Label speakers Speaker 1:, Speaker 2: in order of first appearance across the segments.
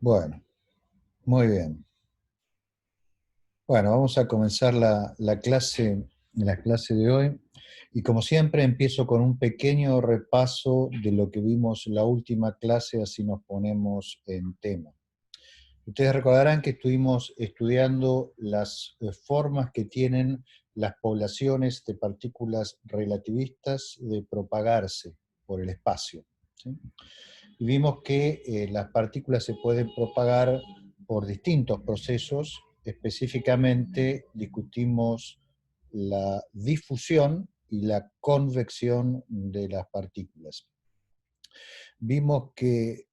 Speaker 1: Bueno, muy bien. Bueno, vamos a comenzar la clase de hoy. Y como siempre, empiezo con un pequeño repaso de lo que vimos la última clase, así nos ponemos en tema. Ustedes recordarán que estuvimos estudiando las formas que tienen las poblaciones de partículas relativistas de propagarse por el espacio, ¿sí? Y vimos que las partículas se pueden propagar por distintos procesos. Específicamente discutimos la difusión y la convección de las partículas. Vimos que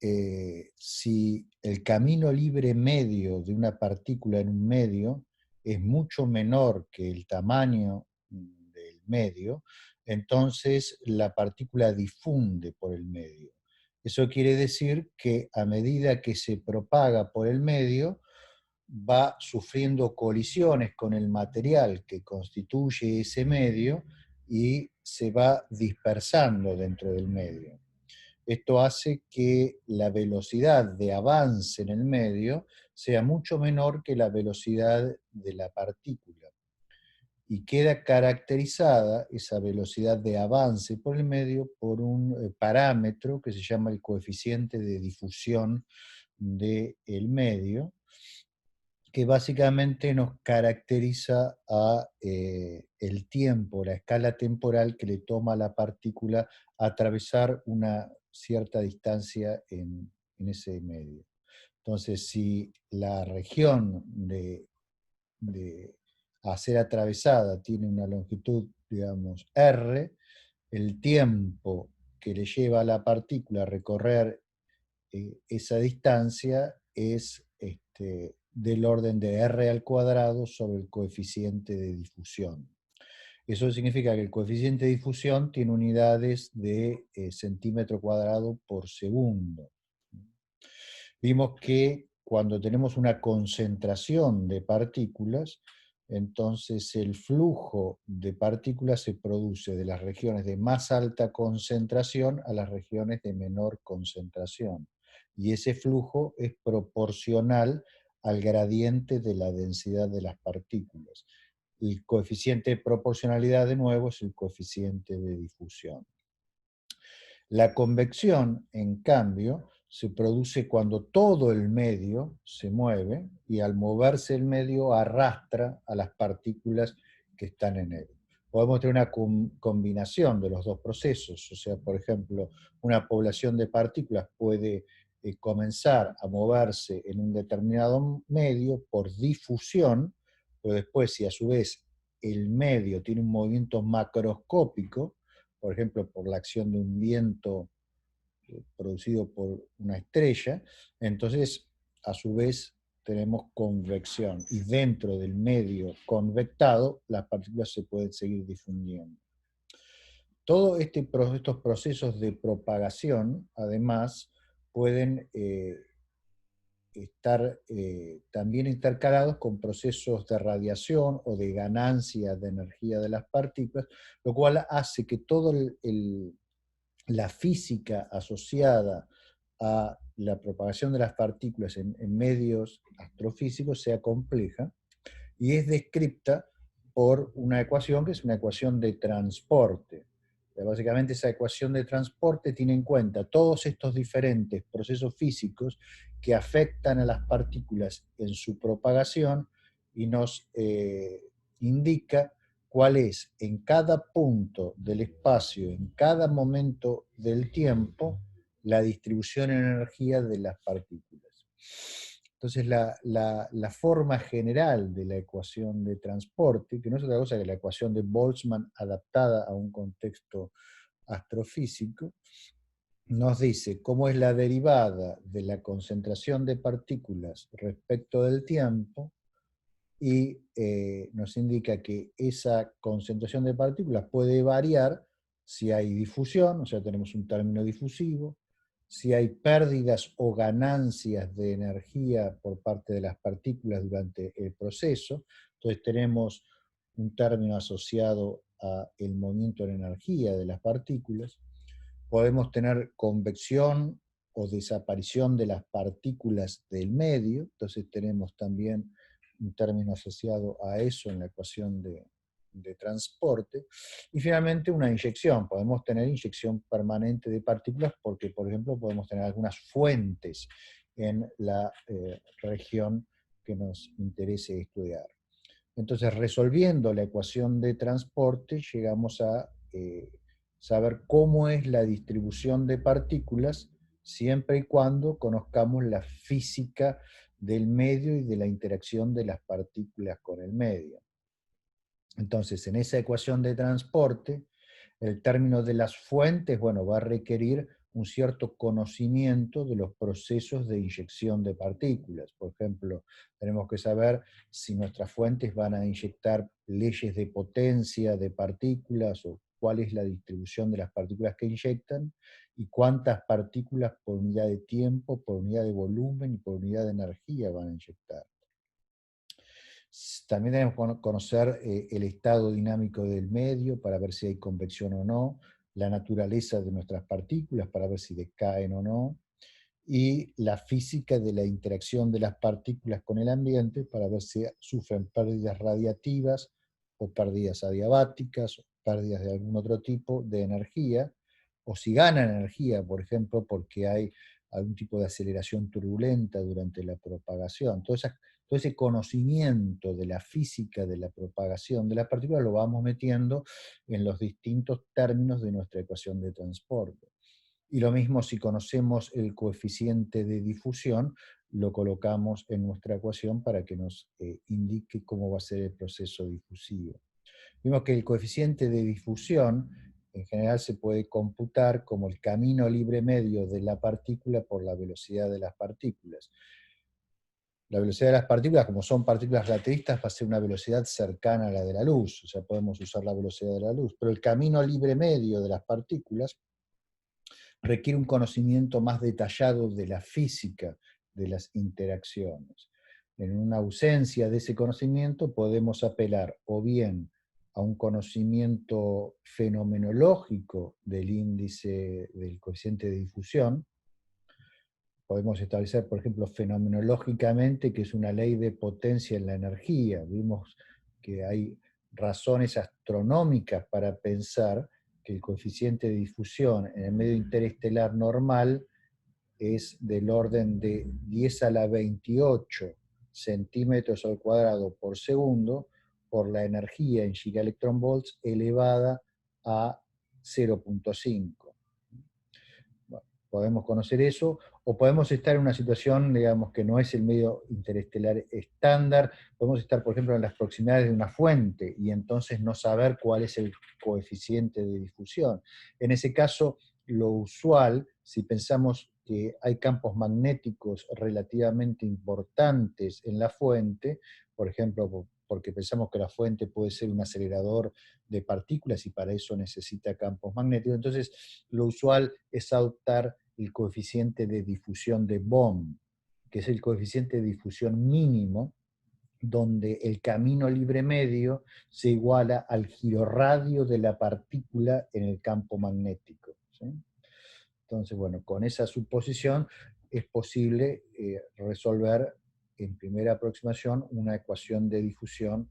Speaker 1: si el camino libre medio de una partícula en un medio es mucho menor que el tamaño del medio, entonces la partícula difunde por el medio. Eso quiere decir que a medida que se propaga por el medio, va sufriendo colisiones con el material que constituye ese medio y se va dispersando dentro del medio. Esto hace que la velocidad de avance en el medio sea mucho menor que la velocidad de la partícula. Y queda caracterizada esa velocidad de avance por el medio por un parámetro que se llama el coeficiente de difusión del medio, que básicamente nos caracteriza a el tiempo, la escala temporal que le toma a la partícula atravesar una cierta distancia en ese medio. Entonces, si la región de a ser atravesada tiene una longitud, digamos, r, el tiempo que le lleva a la partícula a recorrer esa distancia es del orden de r al cuadrado sobre el coeficiente de difusión. Eso significa que el coeficiente de difusión tiene unidades de centímetro cuadrado por segundo. Vimos que cuando tenemos una concentración de partículas, entonces el flujo de partículas se produce de las regiones de más alta concentración a las regiones de menor concentración. Y ese flujo es proporcional al gradiente de la densidad de las partículas. El coeficiente de proporcionalidad, de nuevo, es el coeficiente de difusión. La convección, en cambio, se produce cuando todo el medio se mueve y al moverse el medio arrastra a las partículas que están en él. Podemos tener una combinación de los dos procesos, o sea, por ejemplo, una población de partículas puede comenzar a moverse en un determinado medio por difusión, pero después, si a su vez el medio tiene un movimiento macroscópico, por ejemplo, por la acción de un viento producido por una estrella, entonces a su vez tenemos convección y dentro del medio convectado las partículas se pueden seguir difundiendo. Todos estos procesos de propagación, además, pueden estar también intercalados con procesos de radiación o de ganancia de energía de las partículas, lo cual hace que toda la física asociada a la propagación de las partículas en medios astrofísicos sea compleja y es descrita por una ecuación que es una ecuación de transporte. Básicamente esa ecuación de transporte tiene en cuenta todos estos diferentes procesos físicos que afectan a las partículas en su propagación y nos indica cuál es en cada punto del espacio, en cada momento del tiempo, la distribución en energía de las partículas. Entonces, la forma general de la ecuación de transporte, que no es otra cosa que la ecuación de Boltzmann adaptada a un contexto astrofísico, nos dice cómo es la derivada de la concentración de partículas respecto del tiempo y nos indica que esa concentración de partículas puede variar si hay difusión, o sea, tenemos un término difusivo, si hay pérdidas o ganancias de energía por parte de las partículas durante el proceso, entonces tenemos un término asociado al movimiento en energía de las partículas. Podemos tener convección o desaparición de las partículas del medio, entonces tenemos también un término asociado a eso en la ecuación de transporte, y finalmente una inyección. Podemos tener inyección permanente de partículas porque, por ejemplo, podemos tener algunas fuentes en la región que nos interese estudiar. Entonces, resolviendo la ecuación de transporte, llegamos a saber cómo es la distribución de partículas siempre y cuando conozcamos la física del medio y de la interacción de las partículas con el medio. Entonces, en esa ecuación de transporte, el término de las fuentes, bueno, va a requerir un cierto conocimiento de los procesos de inyección de partículas. Por ejemplo, tenemos que saber si nuestras fuentes van a inyectar leyes de potencia de partículas o cuál es la distribución de las partículas que inyectan y cuántas partículas por unidad de tiempo, por unidad de volumen y por unidad de energía van a inyectar. También tenemos que conocer el estado dinámico del medio para ver si hay convección o no, la naturaleza de nuestras partículas para ver si decaen o no, y la física de la interacción de las partículas con el ambiente para ver si sufren pérdidas radiativas o pérdidas adiabáticas, o pérdidas de algún otro tipo de energía, o si ganan energía, por ejemplo, porque hay algún tipo de aceleración turbulenta durante la propagación. Todo ese conocimiento de la física de la propagación de las partículas lo vamos metiendo en los distintos términos de nuestra ecuación de transporte. Y lo mismo si conocemos el coeficiente de difusión, lo colocamos en nuestra ecuación para que nos indique cómo va a ser el proceso difusivo. Vimos que el coeficiente de difusión en general se puede computar como el camino libre medio de la partícula por la velocidad de las partículas. La velocidad de las partículas, como son partículas relativistas, va a ser una velocidad cercana a la de la luz, o sea, podemos usar la velocidad de la luz, pero el camino libre medio de las partículas requiere un conocimiento más detallado de la física de las interacciones. En una ausencia de ese conocimiento podemos apelar o bien a un conocimiento fenomenológico del índice del coeficiente de difusión. Podemos establecer, por ejemplo, fenomenológicamente que es una ley de potencia en la energía. Vimos que hay razones astronómicas para pensar que el coeficiente de difusión en el medio interestelar normal es del orden de 10 a la 28 centímetros al cuadrado por segundo por la energía en gigaelectronvolts elevada a 0.5. Bueno, podemos conocer eso, o podemos estar en una situación, digamos, que no es el medio interestelar estándar, podemos estar, por ejemplo, en las proximidades de una fuente, y entonces no saber cuál es el coeficiente de difusión. En ese caso, lo usual, si pensamos que hay campos magnéticos relativamente importantes en la fuente, por ejemplo, porque pensamos que la fuente puede ser un acelerador de partículas y para eso necesita campos magnéticos, entonces lo usual es adoptar el coeficiente de difusión de Bohm, que es el coeficiente de difusión mínimo, donde el camino libre medio se iguala al girorradio de la partícula en el campo magnético. ¿Sí? Entonces, bueno, con esa suposición es posible resolver en primera aproximación una ecuación de difusión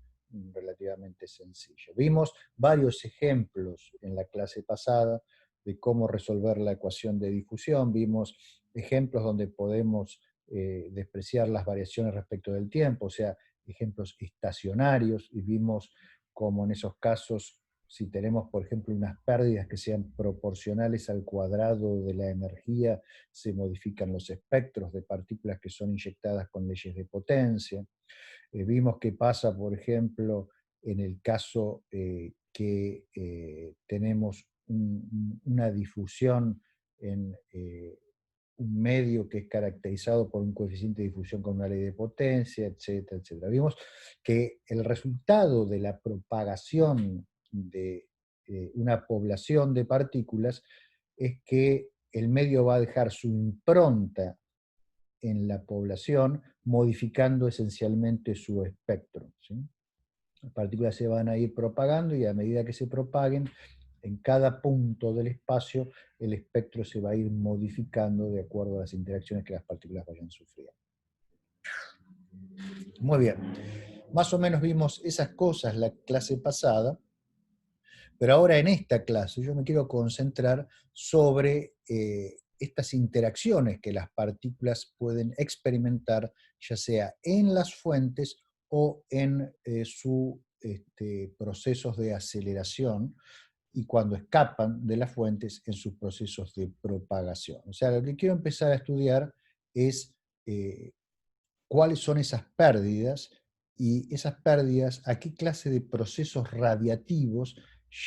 Speaker 1: relativamente sencilla. Vimos varios ejemplos en la clase pasada de cómo resolver la ecuación de difusión, vimos ejemplos donde podemos despreciar las variaciones respecto del tiempo, o sea, ejemplos estacionarios, y vimos cómo en esos casos, si tenemos, por ejemplo, unas pérdidas que sean proporcionales al cuadrado de la energía, se modifican los espectros de partículas que son inyectadas con leyes de potencia. Vimos qué pasa, por ejemplo, en el caso que tenemos una difusión en un medio que es caracterizado por un coeficiente de difusión con una ley de potencia, etcétera, etcétera. Vimos que el resultado de la propagación de una población de partículas es que el medio va a dejar su impronta en la población, modificando esencialmente su espectro. ¿Sí? Las partículas se van a ir propagando y a medida que se propaguen, en cada punto del espacio el espectro se va a ir modificando de acuerdo a las interacciones que las partículas vayan sufriendo. Muy bien, más o menos vimos esas cosas la clase pasada, pero ahora en esta clase yo me quiero concentrar sobre estas interacciones que las partículas pueden experimentar, ya sea en las fuentes o en sus procesos de aceleración, y cuando escapan de las fuentes en sus procesos de propagación. O sea, lo que quiero empezar a estudiar es cuáles son esas pérdidas, y esas pérdidas a qué clase de procesos radiativos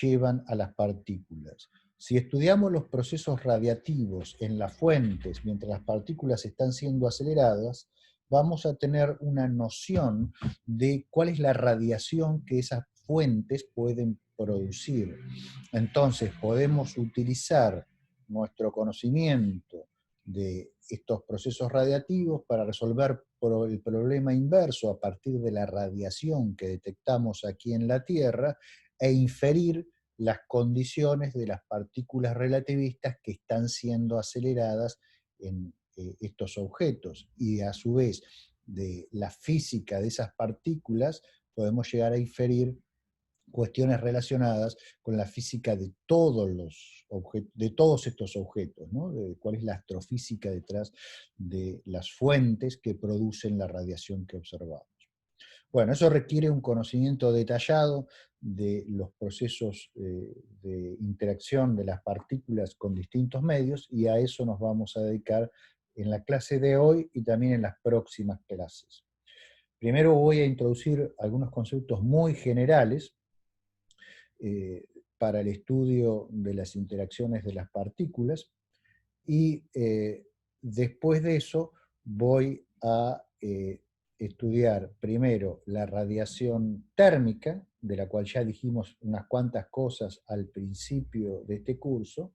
Speaker 1: llevan a las partículas. Si estudiamos los procesos radiativos en las fuentes mientras las partículas están siendo aceleradas, vamos a tener una noción de cuál es la radiación que esas fuentes pueden producir. Entonces podemos utilizar nuestro conocimiento de estos procesos radiativos para resolver el problema inverso a partir de la radiación que detectamos aquí en la Tierra e inferir las condiciones de las partículas relativistas que están siendo aceleradas en estos objetos, y a su vez de la física de esas partículas podemos llegar a inferir cuestiones relacionadas con la física de todos de todos estos objetos, ¿no? De cuál es la astrofísica detrás de las fuentes que producen la radiación que observamos. Bueno, eso requiere un conocimiento detallado de los procesos de interacción de las partículas con distintos medios, y a eso nos vamos a dedicar en la clase de hoy y también en las próximas clases. Primero voy a introducir algunos conceptos muy generales para el estudio de las interacciones de las partículas, y después de eso voy a estudiar primero la radiación térmica, de la cual ya dijimos unas cuantas cosas al principio de este curso,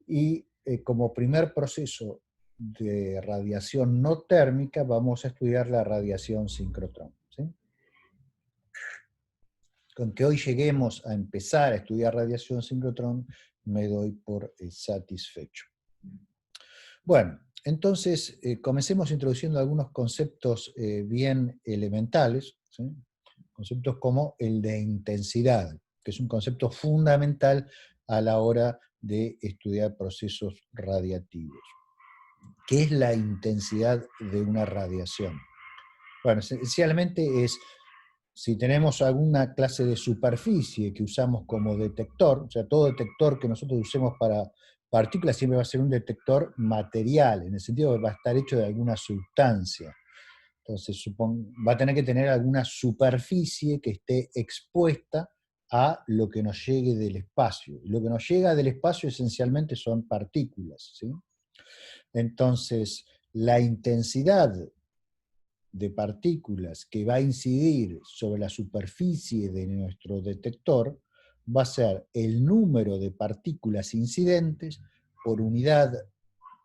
Speaker 1: y como primer proceso de radiación no térmica vamos a estudiar la radiación sincrotrón, ¿sí? Con que hoy lleguemos a empezar a estudiar radiación sincrotrón, me doy por satisfecho. Bueno, entonces comencemos introduciendo algunos conceptos bien elementales, ¿sí? Conceptos como el de intensidad, que es un concepto fundamental a la hora de estudiar procesos radiativos. ¿Qué es la intensidad de una radiación? Bueno, esencialmente es, si tenemos alguna clase de superficie que usamos como detector, o sea, todo detector que nosotros usemos para partículas siempre va a ser un detector material, en el sentido de que va a estar hecho de alguna sustancia. Entonces, va a tener que tener alguna superficie que esté expuesta a lo que nos llegue del espacio. Y lo que nos llega del espacio esencialmente son partículas, ¿sí? Entonces, la intensidad de partículas que va a incidir sobre la superficie de nuestro detector va a ser el número de partículas incidentes por unidad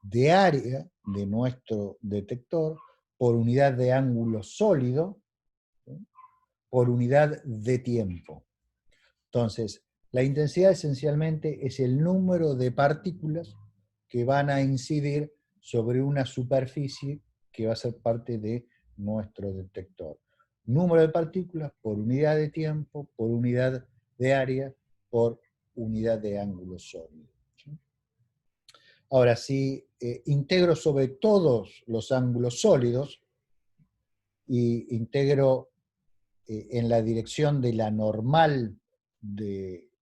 Speaker 1: de área de nuestro detector, por unidad de ángulo sólido, ¿sí? Por unidad de tiempo. Entonces, la intensidad esencialmente es el número de partículas que van a incidir sobre una superficie que va a ser parte de nuestro detector. Número de partículas por unidad de tiempo, por unidad de área, por unidad de ángulo sólido. Ahora, si integro sobre todos los ángulos sólidos y integro en la dirección de la normal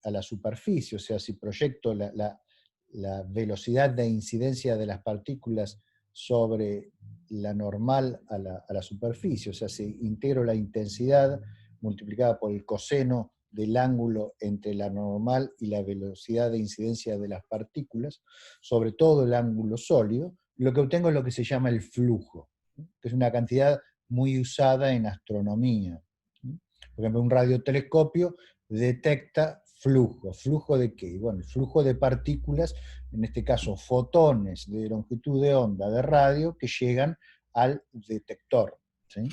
Speaker 1: a la superficie, o sea, si proyecto la velocidad de incidencia de las partículas sobre la normal a la superficie, o sea, si integro la intensidad multiplicada por el coseno del ángulo entre la normal y la velocidad de incidencia de las partículas, sobre todo el ángulo sólido, lo que obtengo es lo que se llama el flujo, que es una cantidad muy usada en astronomía. Por ejemplo, un radiotelescopio detecta flujo. ¿Flujo de qué? Bueno, el flujo de partículas, en este caso fotones de longitud de onda de radio, que llegan al detector, ¿sí?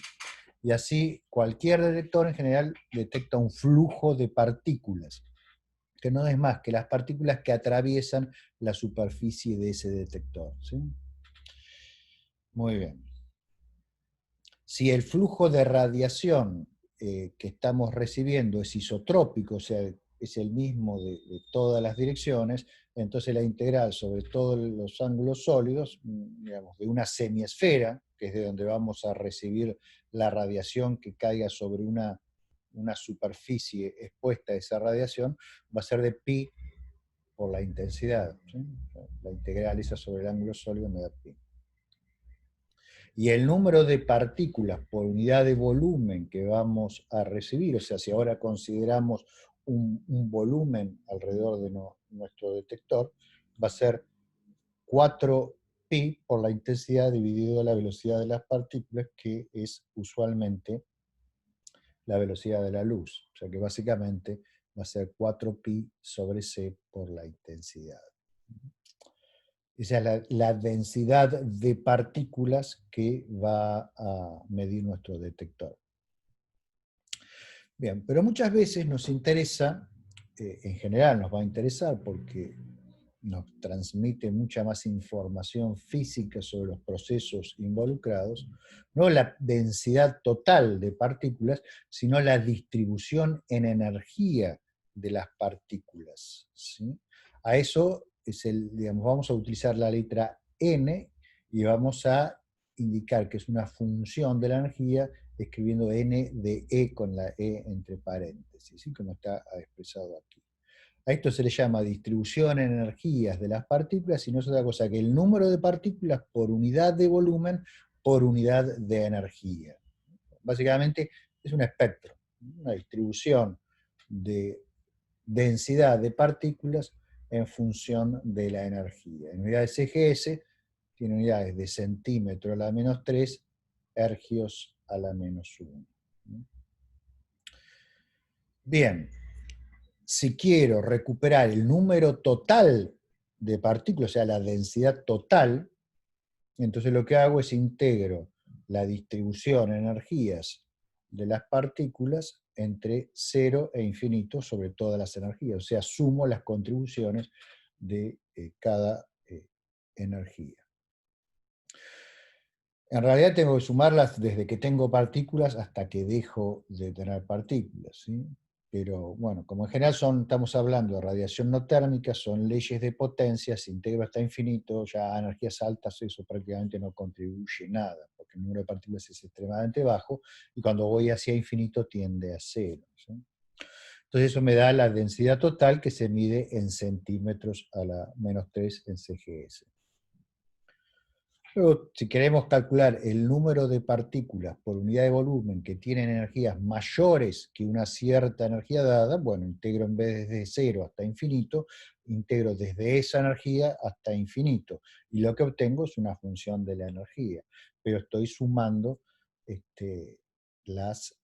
Speaker 1: Y así cualquier detector en general detecta un flujo de partículas. que no es más que las partículas que atraviesan la superficie de ese detector, ¿sí? Muy bien. Si el flujo de radiación que estamos recibiendo es isotrópico, o sea, es el mismo de todas las direcciones, entonces la integral sobre todos los ángulos sólidos, digamos, de una semiesfera, que es de donde vamos a recibir la radiación que caiga sobre una superficie expuesta a esa radiación, va a ser de pi por la intensidad, ¿sí? La integral esa sobre el ángulo sólido me da pi. Y el número de partículas por unidad de volumen que vamos a recibir, o sea, si ahora consideramos un volumen alrededor de nuestro detector, va a ser 4pi por la intensidad dividido la velocidad de las partículas, que es usualmente la velocidad de la luz. O sea que básicamente va a ser 4pi sobre c por la intensidad. Esa es la densidad de partículas que va a medir nuestro detector. Bien, pero muchas veces nos interesa, en general nos va a interesar porque nos transmite mucha más información física sobre los procesos involucrados, no la densidad total de partículas, sino la distribución en energía de las partículas, ¿sí? A eso digamos, vamos a utilizar la letra n y vamos a indicar que es una función de la energía escribiendo n de e con la e entre paréntesis, ¿sí? Como está expresado aquí. A esto se le llama distribución en energías de las partículas y no es otra cosa que el número de partículas por unidad de volumen por unidad de energía. Básicamente es un espectro, una distribución de densidad de partículas en función de la energía. En unidades CGS tiene unidades de centímetro a la menos 3, ergios a la menos 1. Bien, si quiero recuperar el número total de partículas, o sea, la densidad total, entonces lo que hago es integro la distribución en energías de las partículas entre 0 e infinito sobre todas las energías, o sea, sumo las contribuciones de cada energía. En realidad tengo que sumarlas desde que tengo partículas hasta que dejo de tener partículas, ¿sí? Pero bueno, como en general estamos hablando de radiación no térmica, son leyes de potencia, si integro hasta infinito, ya a energías altas eso prácticamente no contribuye nada, porque el número de partículas es extremadamente bajo, y cuando voy hacia infinito tiende a cero, ¿sí? Entonces eso me da la densidad total que se mide en centímetros a la menos 3 en CGS. Luego, si queremos calcular el número de partículas por unidad de volumen que tienen energías mayores que una cierta energía dada, bueno, integro en vez desde 0 hasta infinito, integro desde esa energía hasta infinito. Y lo que obtengo es una función de la energía. Pero estoy sumando las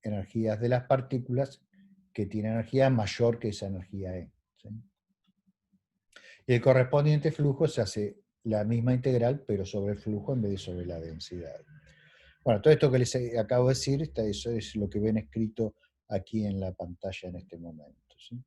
Speaker 1: energías de las partículas que tienen energía mayor que esa energía E, ¿sí? Y el correspondiente flujo se hace la misma integral, pero sobre el flujo en vez de sobre la densidad. Bueno, todo esto que les acabo de decir, eso es lo que ven escrito aquí en la pantalla en este momento, ¿sí?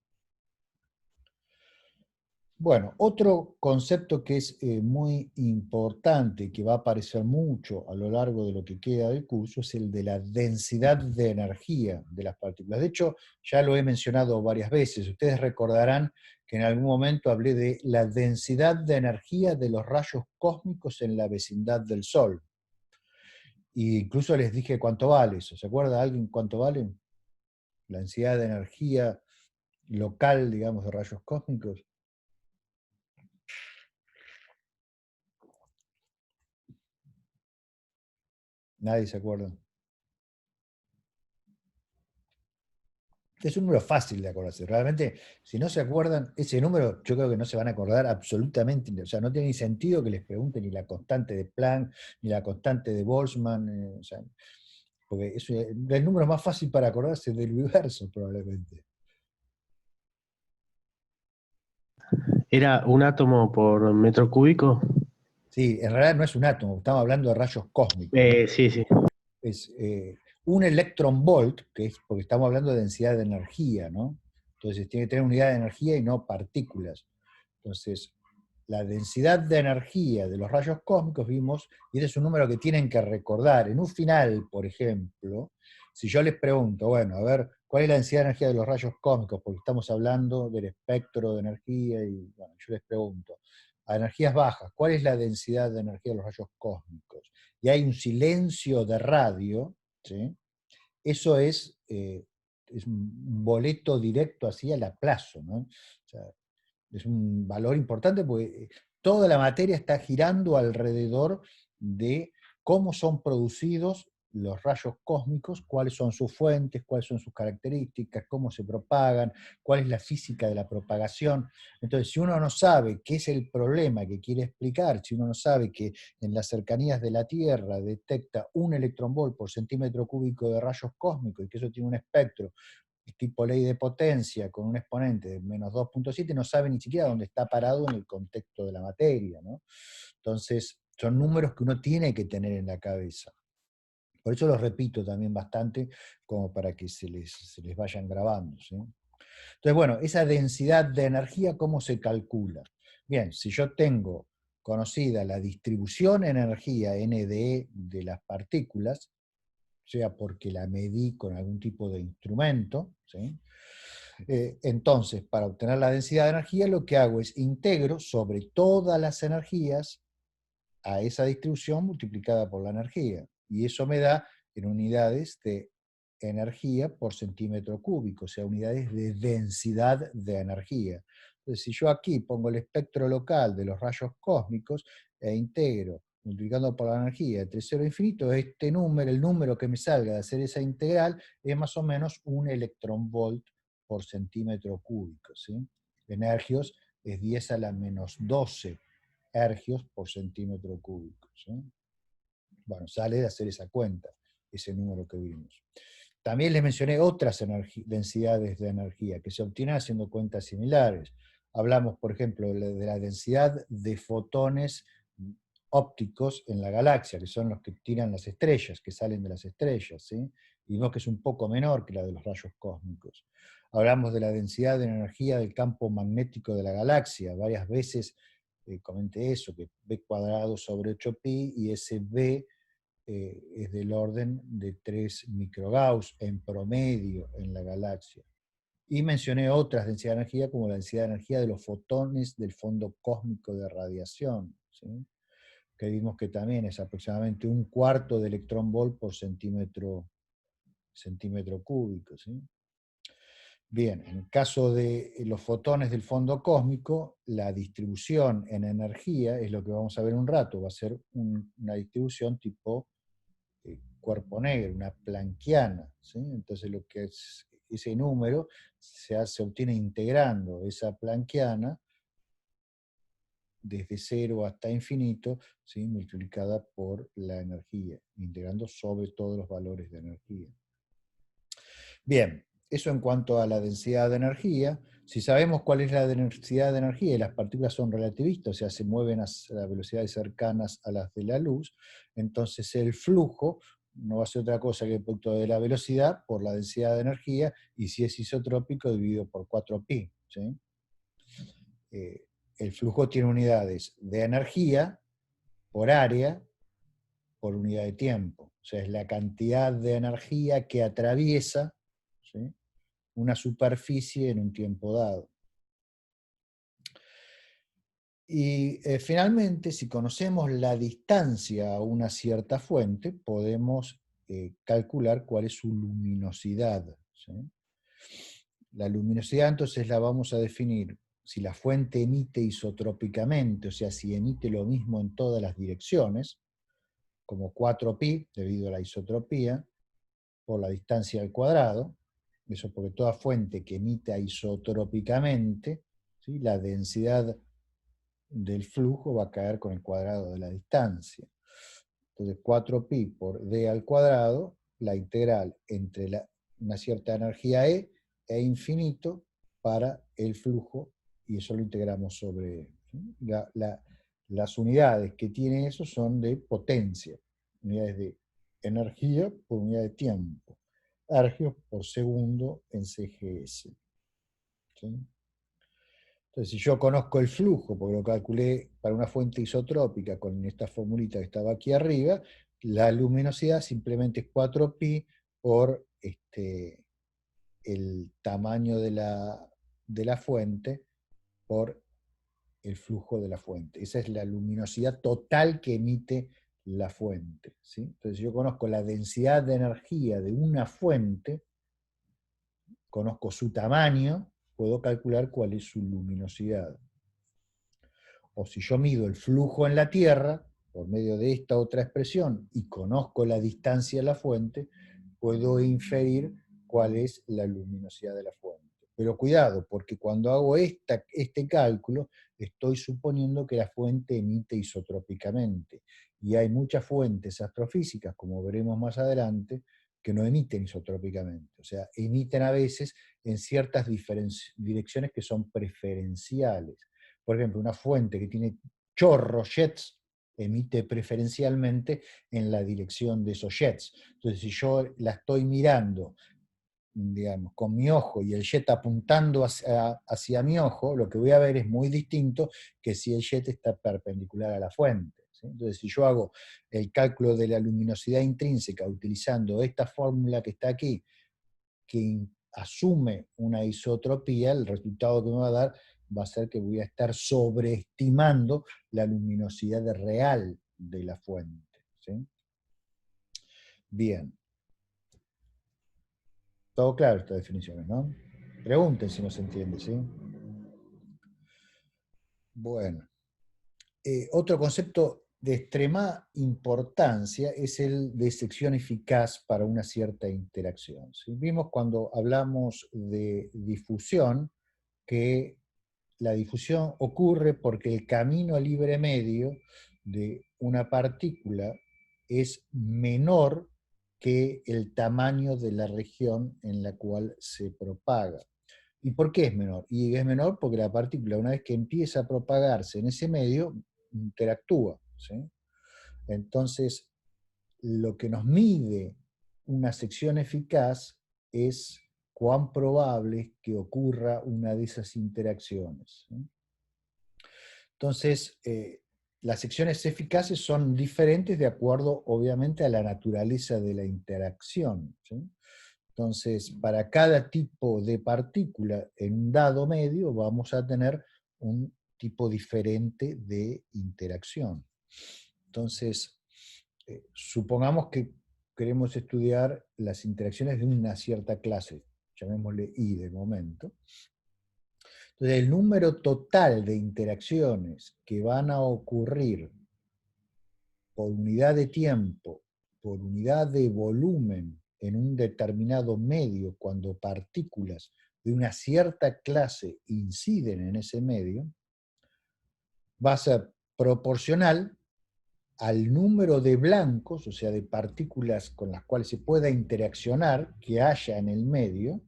Speaker 1: Bueno, otro concepto que es muy importante y que va a aparecer mucho a lo largo de lo que queda del curso es el de la densidad de energía de las partículas. De hecho, ya lo he mencionado varias veces. Ustedes recordarán que en algún momento hablé de la densidad de energía de los rayos cósmicos en la vecindad del Sol. E incluso les dije cuánto vale eso. ¿Se acuerda alguien cuánto vale? La densidad de energía local, digamos, de rayos cósmicos. Nadie se acuerda. Es un número fácil de acordarse. Realmente, si no se acuerdan, ese número yo creo que no se van a acordar absolutamente. O sea, no tiene ni sentido que les pregunten ni la constante de Planck, ni la constante de Boltzmann. O sea, porque es el número más fácil para acordarse del universo, probablemente.
Speaker 2: ¿Era un átomo por metro cúbico?
Speaker 1: Sí, en realidad no es un átomo, estamos hablando de rayos cósmicos, ¿no?
Speaker 2: Sí, sí.
Speaker 1: Es un electron volt, que es porque estamos hablando de densidad de energía, ¿no? Entonces tiene que tener unidad de energía y no partículas. Entonces, la densidad de energía de los rayos cósmicos vimos, y ese es un número que tienen que recordar. En un final, por ejemplo, si yo les pregunto, bueno, a ver, ¿cuál es la densidad de energía de los rayos cósmicos? Porque estamos hablando del espectro de energía, y bueno, yo les pregunto, a energías bajas, ¿cuál es la densidad de energía de los rayos cósmicos? Y hay un silencio de radio, ¿sí? Eso es un boleto directo así al aplazo, ¿no? O sea, es un valor importante porque toda la materia está girando alrededor de cómo son producidos los rayos cósmicos, cuáles son sus fuentes, cuáles son sus características, cómo se propagan, cuál es la física de la propagación. Entonces, si uno no sabe qué es el problema que quiere explicar, si uno no sabe que en las cercanías de la Tierra detecta un electronvolt por centímetro cúbico de rayos cósmicos y que eso tiene un espectro tipo ley de potencia con un exponente de menos 2,7, no sabe ni siquiera dónde está parado en el contexto de la materia, ¿no? Entonces, son números que uno tiene que tener en la cabeza. Por eso los repito también bastante, como para que se les vayan grabando, ¿sí? Entonces, bueno, esa densidad de energía, ¿cómo se calcula? Bien, si yo tengo conocida la distribución en energía NDE de las partículas, sea porque la medí con algún tipo de instrumento, ¿sí? Entonces, para obtener la densidad de energía, lo que hago es integro sobre todas las energías a esa distribución multiplicada por la energía. Y eso me da en unidades de energía por centímetro cúbico, o sea, unidades de densidad de energía. Entonces, si yo aquí pongo el espectro local de los rayos cósmicos e integro multiplicando por la energía entre 0 e infinito, este número, el número que me salga de hacer esa integral, es más o menos un electronvolt por centímetro cúbico, ¿sí? En ergios es 10 a la menos 12 ergios por centímetro cúbico, ¿sí? Bueno, sale de hacer esa cuenta, ese número que vimos. También les mencioné otras densidades de energía que se obtienen haciendo cuentas similares. Hablamos, por ejemplo, de la densidad de fotones ópticos en la galaxia, que son los que tiran las estrellas, que salen de las estrellas, ¿sí? Y vemos que es un poco menor que la de los rayos cósmicos. Hablamos de la densidad de energía del campo magnético de la galaxia. Varias veces comenté eso, que B cuadrado sobre 8pi, y ese B es del orden de 3 microgauss en promedio en la galaxia. Y mencioné otras densidades de energía, como la densidad de energía de los fotones del fondo cósmico de radiación, ¿sí? Que vimos que también es aproximadamente un cuarto de electronvolt por centímetro cúbico, ¿sí? Bien, en el caso de los fotones del fondo cósmico, la distribución en energía es lo que vamos a ver un rato, va a ser una distribución tipo cuerpo negro, una planckiana, ¿sí? Entonces lo que es ese número se obtiene integrando esa planckiana desde 0 hasta infinito, ¿sí? Multiplicada por la energía, integrando sobre todos los valores de energía. Bien, eso en cuanto a la densidad de energía. Si sabemos cuál es la densidad de energía y las partículas son relativistas, o sea, se mueven a velocidades cercanas a las de la luz, entonces el flujo no va a ser otra cosa que el producto de la velocidad por la densidad de energía, y si es isotrópico, dividido por 4pi, ¿sí? El flujo tiene unidades de energía por área por unidad de tiempo. O sea, es la cantidad de energía que atraviesa, ¿sí?, una superficie en un tiempo dado. Y finalmente, si conocemos la distancia a una cierta fuente, podemos calcular cuál es su luminosidad, ¿sí? La luminosidad entonces la vamos a definir si la fuente emite isotrópicamente, o sea, si emite lo mismo en todas las direcciones, como 4pi, debido a la isotropía, por la distancia al cuadrado. Eso porque toda fuente que emita isotrópicamente, ¿sí?, la densidad del flujo va a caer con el cuadrado de la distancia. Entonces 4pi por d al cuadrado, la integral entre una cierta energía e infinito para el flujo, y eso lo integramos sobre, ¿sí? Las unidades que tiene eso son de potencia, unidades de energía por unidad de tiempo, ergios por segundo en CGS. ¿sí? Entonces, si yo conozco el flujo, porque lo calculé para una fuente isotrópica con esta formulita que estaba aquí arriba, la luminosidad simplemente es 4pi por el tamaño de la fuente por el flujo de la fuente. Esa es la luminosidad total que emite la fuente, ¿sí? Entonces, si yo conozco la densidad de energía de una fuente, conozco su tamaño, puedo calcular cuál es su luminosidad. O si yo mido el flujo en la Tierra, por medio de esta otra expresión, y conozco la distancia a la fuente, puedo inferir cuál es la luminosidad de la fuente. Pero cuidado, porque cuando hago este cálculo, estoy suponiendo que la fuente emite isotrópicamente. Y hay muchas fuentes astrofísicas, como veremos más adelante, que no emiten isotrópicamente. O sea, emiten a veces en ciertas direcciones que son preferenciales. Por ejemplo, una fuente que tiene chorros jets emite preferencialmente en la dirección de esos jets. Entonces, si yo la estoy mirando, digamos, con mi ojo y el jet apuntando hacia mi ojo, lo que voy a ver es muy distinto que si el jet está perpendicular a la fuente, ¿sí? Entonces, si yo hago el cálculo de la luminosidad intrínseca utilizando esta fórmula que está aquí, que asume una isotropía, el resultado que me va a dar va a ser que voy a estar sobreestimando la luminosidad real de la fuente, ¿sí? Bien. Todo claro estas definiciones, ¿no? Pregunten si no se entiende, ¿sí? Bueno. Otro concepto de extrema importancia es el de sección eficaz para una cierta interacción, ¿sí? Vimos cuando hablamos de difusión que la difusión ocurre porque el camino libre medio de una partícula es menor que el tamaño de la región en la cual se propaga. ¿Y por qué es menor? Y es menor porque la partícula, una vez que empieza a propagarse en ese medio, interactúa, ¿sí? Entonces, lo que nos mide una sección eficaz es cuán probable es que ocurra una de esas interacciones, ¿sí? Entonces, las secciones eficaces son diferentes de acuerdo, obviamente, a la naturaleza de la interacción, ¿sí? Entonces, para cada tipo de partícula en un dado medio vamos a tener un tipo diferente de interacción. Entonces, supongamos que queremos estudiar las interacciones de una cierta clase, llamémosle I de momento. Entonces, el número total de interacciones que van a ocurrir por unidad de tiempo, por unidad de volumen en un determinado medio, cuando partículas de una cierta clase inciden en ese medio, va a ser proporcional al número de blancos, o sea, de partículas con las cuales se pueda interaccionar que haya en el medio,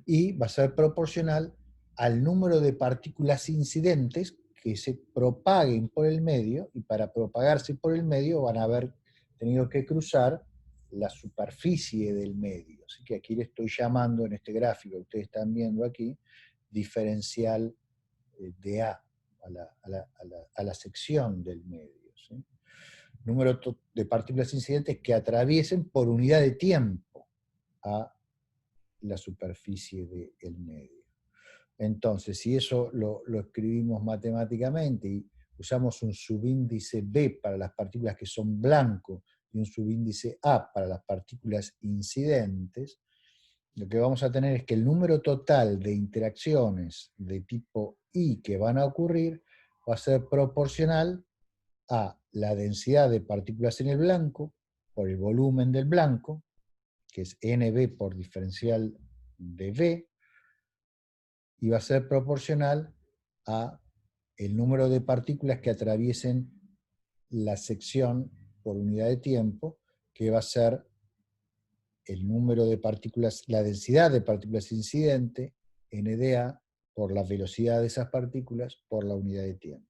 Speaker 1: y va a ser proporcional al número de partículas incidentes que se propaguen por el medio, y para propagarse por el medio van a haber tenido que cruzar la superficie del medio. Así que aquí le estoy llamando, en este gráfico que ustedes están viendo aquí, diferencial de a la sección del medio, ¿sí? Número de partículas incidentes que atraviesen por unidad de tiempo a la superficie del medio. Entonces, si eso lo escribimos matemáticamente y usamos un subíndice B para las partículas que son blanco y un subíndice A para las partículas incidentes, lo que vamos a tener es que el número total de interacciones de tipo I que van a ocurrir va a ser proporcional a la densidad de partículas en el blanco por el volumen del blanco, que es NB por diferencial de B, y va a ser proporcional a el número de partículas que atraviesen la sección por unidad de tiempo, que va a ser el número de partículas, la densidad de partículas incidente, NDA, por la velocidad de esas partículas por la unidad de tiempo.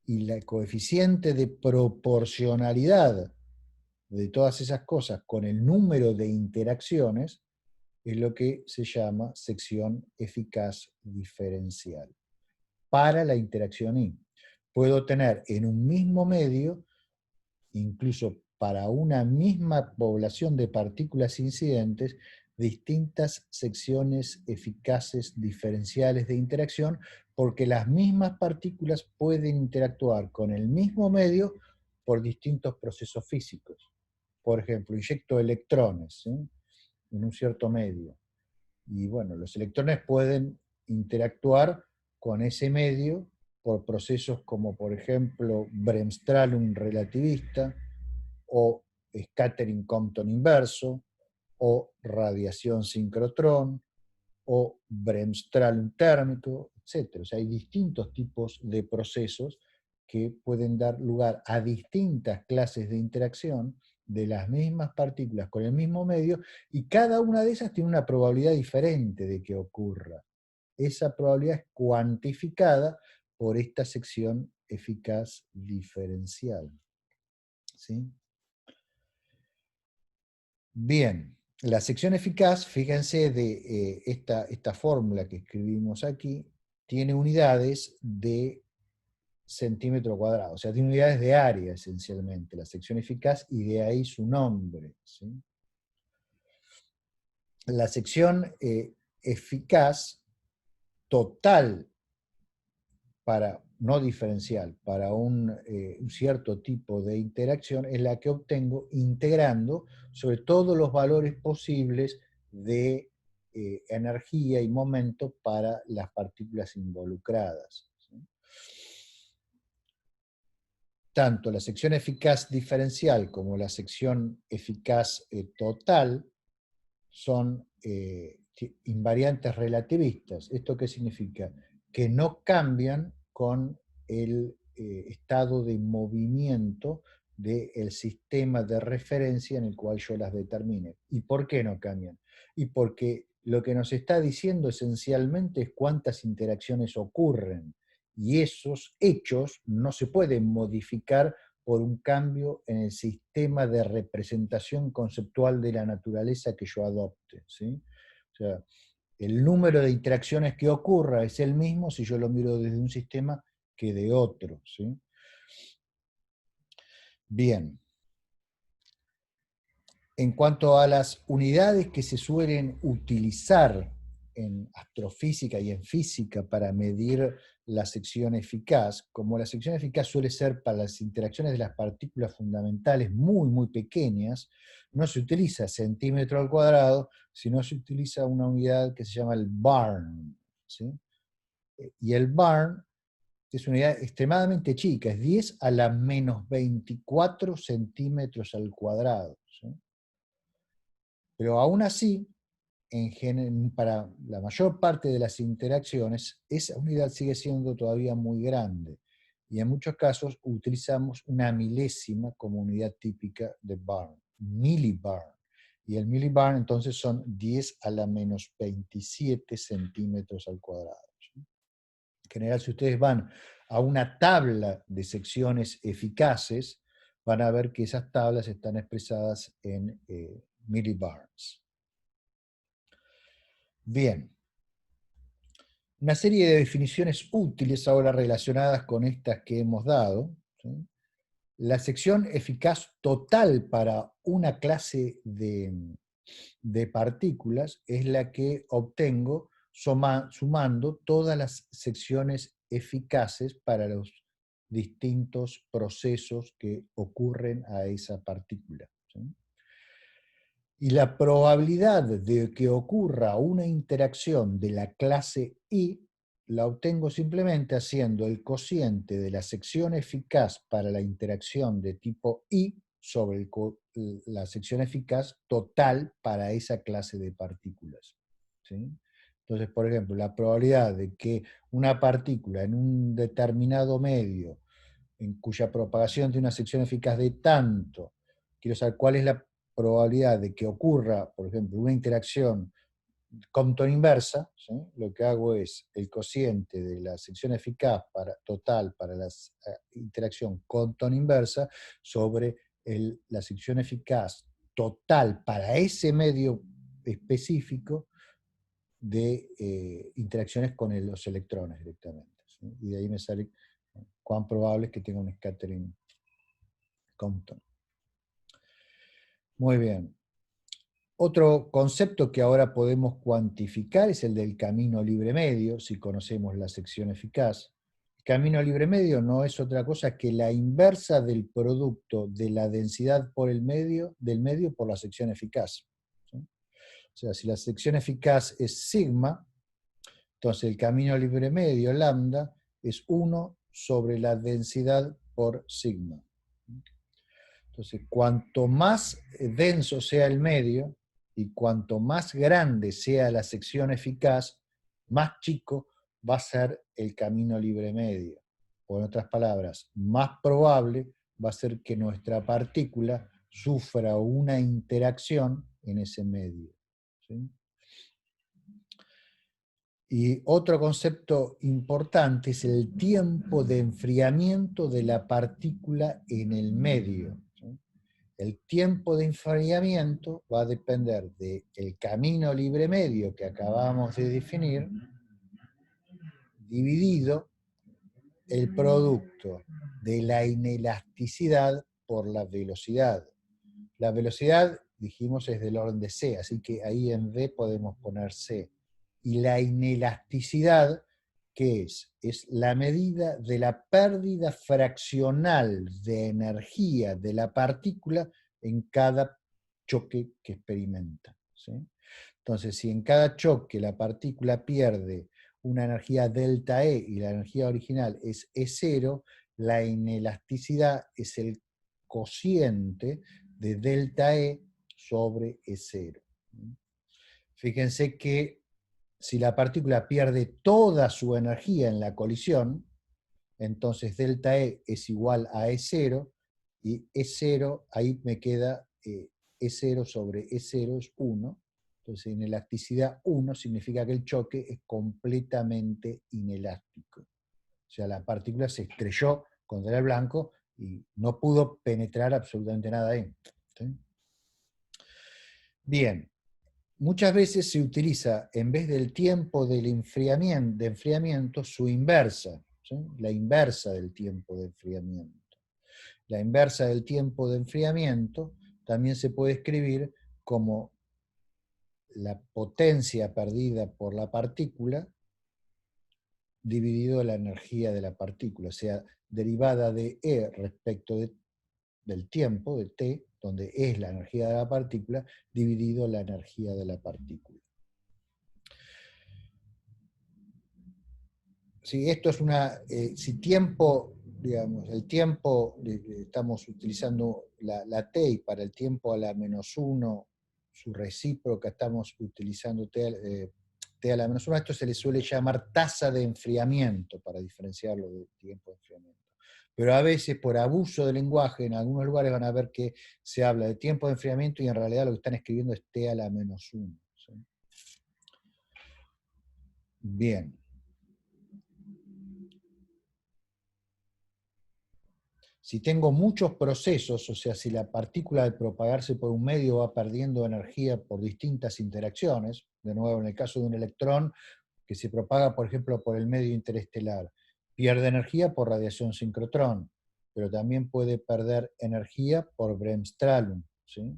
Speaker 1: Y el coeficiente de proporcionalidad de todas esas cosas con el número de interacciones es lo que se llama sección eficaz diferencial para la interacción I. Puedo tener en un mismo medio, incluso para una misma población de partículas incidentes, distintas secciones eficaces diferenciales de interacción, porque las mismas partículas pueden interactuar con el mismo medio por distintos procesos físicos. Por ejemplo, inyecto electrones, ¿sí?, en un cierto medio. Y bueno, los electrones pueden interactuar con ese medio por procesos como, por ejemplo, Bremsstrahlung relativista, o scattering Compton inverso, o radiación sincrotrón, o Bremsstrahlung térmico, etc. O sea, hay distintos tipos de procesos que pueden dar lugar a distintas clases de interacción de las mismas partículas con el mismo medio, y cada una de esas tiene una probabilidad diferente de que ocurra. Esa probabilidad es cuantificada por esta sección eficaz diferencial. ¿Sí? Bien, la sección eficaz, fíjense de esta fórmula que escribimos aquí, tiene unidades de centímetro cuadrado, o sea, tiene unidades de área esencialmente, la sección eficaz, y de ahí su nombre. ¿Sí? La sección eficaz total para, no diferencial, para un cierto tipo de interacción es la que obtengo integrando sobre todos los valores posibles de energía y momento para las partículas involucradas. ¿Sí? Tanto la sección eficaz diferencial como la sección eficaz total son invariantes relativistas. ¿Esto qué significa? Que no cambian con el estado de movimiento del sistema de referencia en el cual yo las determine. ¿Y por qué no cambian? Y porque lo que nos está diciendo esencialmente es cuántas interacciones ocurren, y esos hechos no se pueden modificar por un cambio en el sistema de representación conceptual de la naturaleza que yo adopte. ¿Sí? O sea, el número de interacciones que ocurra es el mismo si yo lo miro desde un sistema que de otro. ¿Sí? Bien. En cuanto a las unidades que se suelen utilizar en astrofísica y en física para medir la sección eficaz, como la sección eficaz suele ser para las interacciones de las partículas fundamentales muy pequeñas, no se utiliza centímetro al cuadrado, sino se utiliza una unidad que se llama el barn. ¿Sí? Y el barn es una unidad extremadamente chica, es 10 a la menos 24 centímetros al cuadrado. ¿Sí? Pero aún así, para la mayor parte de las interacciones, esa unidad sigue siendo todavía muy grande. Y en muchos casos utilizamos una milésima como unidad típica de barn, millibarn. Y el millibarn entonces son 10 a la menos 27 centímetros al cuadrado. En general, si ustedes van a una tabla de secciones eficaces, van a ver que esas tablas están expresadas en millibarns. Bien. Una serie de definiciones útiles ahora relacionadas con estas que hemos dado. ¿Sí? La sección eficaz total para una clase de partículas es la que obtengo sumando todas las secciones eficaces para los distintos procesos que ocurren a esa partícula. ¿Sí? Y la probabilidad de que ocurra una interacción de la clase I la obtengo simplemente haciendo el cociente de la sección eficaz para la interacción de tipo I sobre la sección eficaz total para esa clase de partículas. ¿Sí? Entonces, por ejemplo, la probabilidad de que una partícula en un determinado medio, en cuya propagación tiene una sección eficaz de tanto, quiero saber cuál es la probabilidad de que ocurra, por ejemplo, una interacción Compton inversa, ¿sí? Lo que hago es el cociente de la sección eficaz total para la interacción Compton inversa sobre la sección eficaz total para ese medio específico de interacciones con los electrones directamente, ¿sí? Y de ahí me sale cuán probable es que tenga un scattering Compton. Muy bien. Otro concepto que ahora podemos cuantificar es el del camino libre medio, si conocemos la sección eficaz. El camino libre medio no es otra cosa que la inversa del producto de la densidad por del medio por la sección eficaz, ¿sí? O sea, si la sección eficaz es sigma, entonces el camino libre medio, lambda, es 1 sobre la densidad por sigma. Entonces, cuanto más denso sea el medio y cuanto más grande sea la sección eficaz, más chico va a ser el camino libre medio. O en otras palabras, más probable va a ser que nuestra partícula sufra una interacción en ese medio, ¿sí? Y otro concepto importante es el tiempo de enfriamiento de la partícula en el medio, ¿sí? El tiempo de enfriamiento va a depender del camino libre medio que acabamos de definir, dividido el producto de la inelasticidad por la velocidad. La velocidad, dijimos, es del orden de c, así que ahí en v podemos poner c. Y la inelasticidad, ¿qué es? Es la medida de la pérdida fraccional de energía de la partícula en cada choque que experimenta, ¿sí? Entonces, si en cada choque la partícula pierde una energía delta E y la energía original es E0, la inelasticidad es el cociente de delta E sobre E0. Fíjense que si la partícula pierde toda su energía en la colisión, entonces delta E es igual a E0, y E0, ahí me queda E0 sobre E0 es 1, entonces inelasticidad 1 significa que el choque es completamente inelástico. O sea, la partícula se estrelló contra el blanco y no pudo penetrar absolutamente nada ahí, ¿sí? Bien, muchas veces se utiliza, en vez del tiempo del enfriamiento, su inversa, ¿sí? La inversa del tiempo de enfriamiento. La inversa del tiempo de enfriamiento también se puede escribir como la potencia perdida por la partícula dividido la energía de la partícula, o sea, derivada de E respecto del tiempo, de t, donde es la energía de la partícula, dividido la energía de la partícula. Si esto es si tiempo, digamos, el tiempo, estamos utilizando la t, y para el tiempo a la menos 1, su recíproca, estamos utilizando t a la menos 1, esto se le suele llamar tasa de enfriamiento, para diferenciarlo del tiempo de enfriamiento. Pero a veces, por abuso del lenguaje, en algunos lugares van a ver que se habla de tiempo de enfriamiento y en realidad lo que están escribiendo es t a la menos 1. ¿Sí? Bien. Si tengo muchos procesos, o sea, si la partícula al propagarse por un medio va perdiendo energía por distintas interacciones, de nuevo en el caso de un electrón que se propaga, por ejemplo, por el medio interestelar, pierde energía por radiación sincrotrón, pero también puede perder energía por Bremsstrahlung, ¿sí?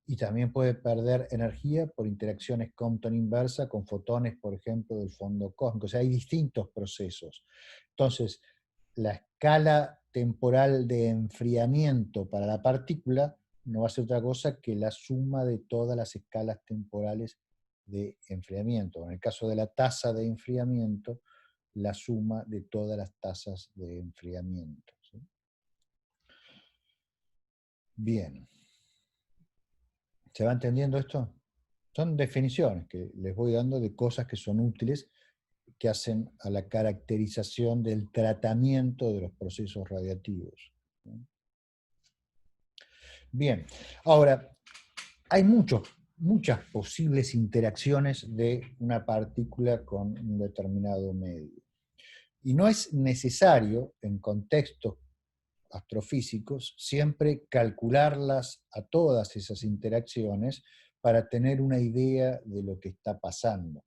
Speaker 1: Y también puede perder energía por interacciones Compton inversa con fotones, por ejemplo, del fondo cósmico. O sea, hay distintos procesos. Entonces, la escala temporal de enfriamiento para la partícula no va a ser otra cosa que la suma de todas las escalas temporales de enfriamiento. En el caso de la tasa de enfriamiento, la suma de todas las tasas de enfriamiento, ¿sí? Bien. ¿Se va entendiendo esto? Son definiciones que les voy dando de cosas que son útiles, que hacen a la caracterización del tratamiento de los procesos radiactivos. Bien, ahora, hay muchas posibles interacciones de una partícula con un determinado medio. Y no es necesario, en contextos astrofísicos, siempre calcularlas a todas esas interacciones para tener una idea de lo que está pasando.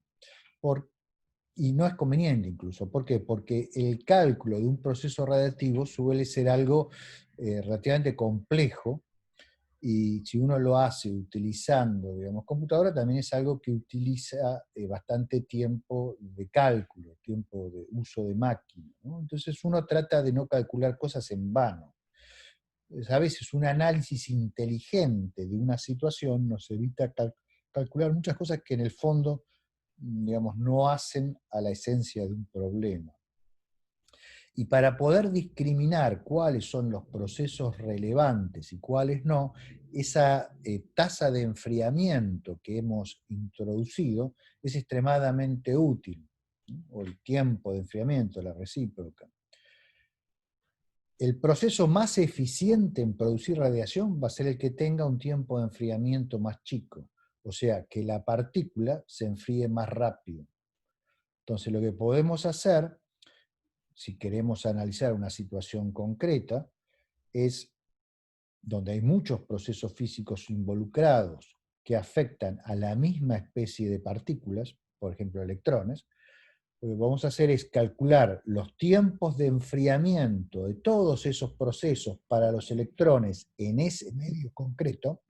Speaker 1: Y no es conveniente incluso. ¿Por qué? Porque el cálculo de un proceso radiactivo suele ser algo relativamente complejo, y si uno lo hace utilizando, digamos, computadora, también es algo que utiliza bastante tiempo de cálculo, tiempo de uso de máquina, ¿no? Entonces uno trata de no calcular cosas en vano. A veces un análisis inteligente de una situación nos evita calcular muchas cosas que en el fondo, digamos, no hacen a la esencia de un problema. Y para poder discriminar cuáles son los procesos relevantes y cuáles no, esa tasa de enfriamiento que hemos introducido es extremadamente útil, ¿no? O el tiempo de enfriamiento, la recíproca. El proceso más eficiente en producir radiación va a ser el que tenga un tiempo de enfriamiento más chico, o sea, que la partícula se enfríe más rápido. Entonces, lo que podemos hacer, si queremos analizar una situación concreta, es donde hay muchos procesos físicos involucrados que afectan a la misma especie de partículas, por ejemplo electrones. Lo que vamos a hacer es calcular los tiempos de enfriamiento de todos esos procesos para los electrones en ese medio concreto,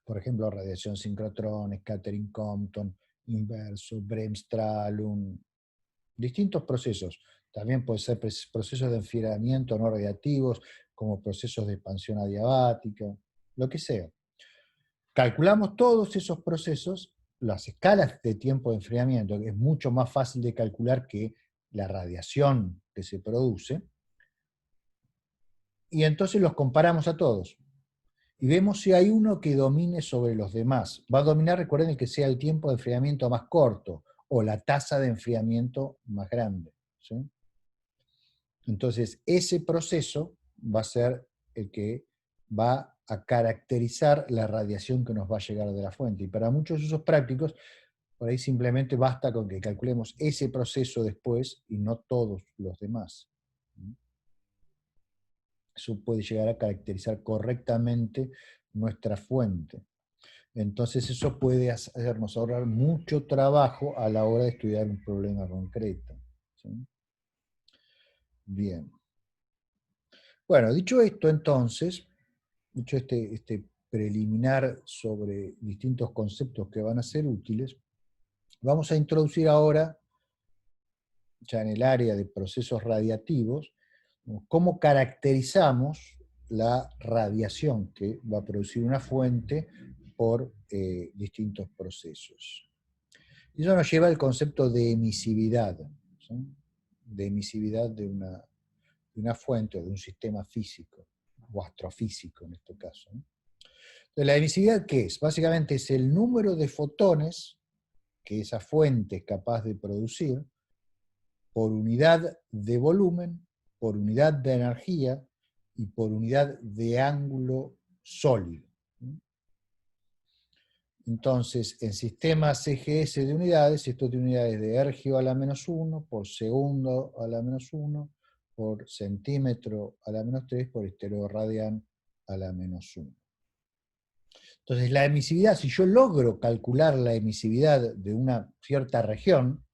Speaker 1: por ejemplo radiación sincrotrón, scattering Compton, inverso, Bremsstrahlung, distintos procesos. También pueden ser procesos de enfriamiento no radiactivos, como procesos de expansión adiabática, lo que sea. Calculamos todos esos procesos, las escalas de tiempo de enfriamiento, que es mucho más fácil de calcular que la radiación que se produce, y entonces los comparamos a todos. Y vemos si hay uno que domine sobre los demás. Va a dominar, recuerden, el que sea el tiempo de enfriamiento más corto, o la tasa de enfriamiento más grande, ¿sí? Entonces, ese proceso va a ser el que va a caracterizar la radiación que nos va a llegar de la fuente. Y para muchos usos prácticos, por ahí simplemente basta con que calculemos ese proceso después y no todos los demás. Eso puede llegar a caracterizar correctamente nuestra fuente. Entonces eso puede hacernos ahorrar mucho trabajo a la hora de estudiar un problema concreto, ¿sí? Bien. Bueno, dicho esto entonces, dicho este preliminar sobre distintos conceptos que van a ser útiles, vamos a introducir ahora, ya en el área de procesos radiativos, cómo caracterizamos la radiación que va a producir una fuente por distintos procesos. Y eso nos lleva al concepto de emisividad, ¿sí? De emisividad de una fuente o de un sistema físico, o astrofísico en este caso, ¿no? Entonces, ¿la emisividad qué es? Básicamente es el número de fotones que esa fuente es capaz de producir por unidad de volumen, por unidad de energía y por unidad de ángulo sólido. Entonces, en sistemas CGS de unidades, esto tiene unidades de ergio a la menos 1, por segundo a la menos 1, por centímetro a la menos 3, por estereoradian a la menos 1. Entonces, la emisividad, si yo logro calcular la emisividad de una cierta región,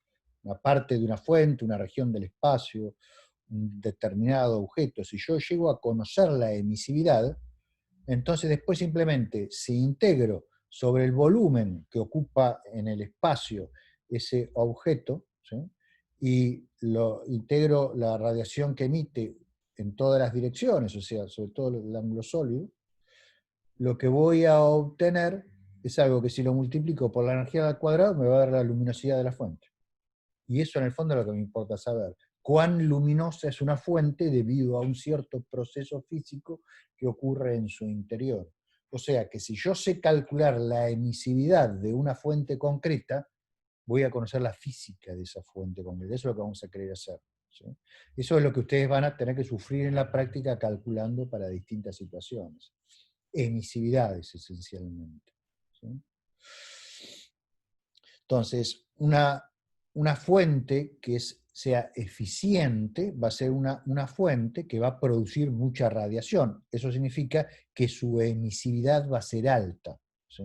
Speaker 1: una parte de una fuente, una región del espacio, un determinado objeto, si yo llego a conocer la emisividad, entonces después simplemente si integro sobre el volumen que ocupa en el espacio ese objeto, ¿sí? Y lo integro la radiación que emite en todas las direcciones, o sea, sobre todo el ángulo sólido, lo que voy a obtener es algo que si lo multiplico por la energía al cuadrado me va a dar la luminosidad de la fuente. Y eso en el fondo es lo que me importa saber. Cuán luminosa es una fuente debido a un cierto proceso físico que ocurre en su interior. O sea que si yo sé calcular la emisividad de una fuente concreta, voy a conocer la física de esa fuente concreta. Eso es lo que vamos a querer hacer, ¿sí? Eso es lo que ustedes van a tener que sufrir en la práctica calculando para distintas situaciones. Emisividades esencialmente, ¿sí? Entonces, una fuente que sea eficiente va a ser una fuente que va a producir mucha radiación. Eso significa que su emisividad va a ser alta. ¿sí?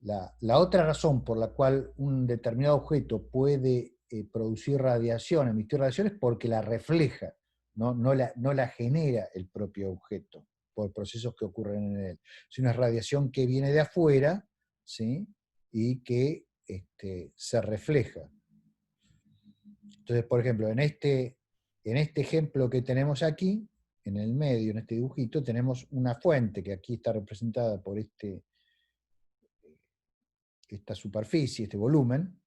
Speaker 1: La otra razón por la cual un determinado objeto puede producir radiación, emitir radiación, es porque la refleja, no la genera el propio objeto por procesos que ocurren en él. Es una radiación que viene de afuera, ¿sí? Y que se refleja. Entonces, por ejemplo, en este ejemplo que tenemos aquí, en el medio, en este dibujito, tenemos una fuente que aquí está representada por esta superficie, este volumen,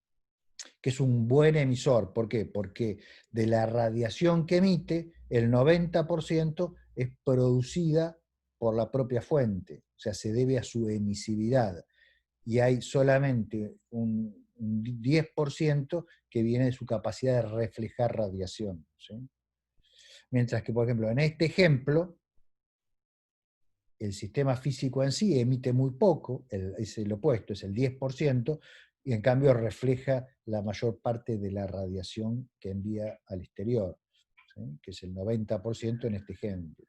Speaker 1: que es un buen emisor. ¿Por qué? Porque de la radiación que emite, el 90% es producida por la propia fuente, o sea, se debe a su emisividad. Y hay solamente un 10% que viene de su capacidad de reflejar radiación, ¿sí? Mientras que, por ejemplo, en este ejemplo, el sistema físico en sí emite muy poco, es el opuesto, es el 10%, y en cambio refleja la mayor parte de la radiación que envía al exterior, ¿sí? Que es el 90% en este ejemplo.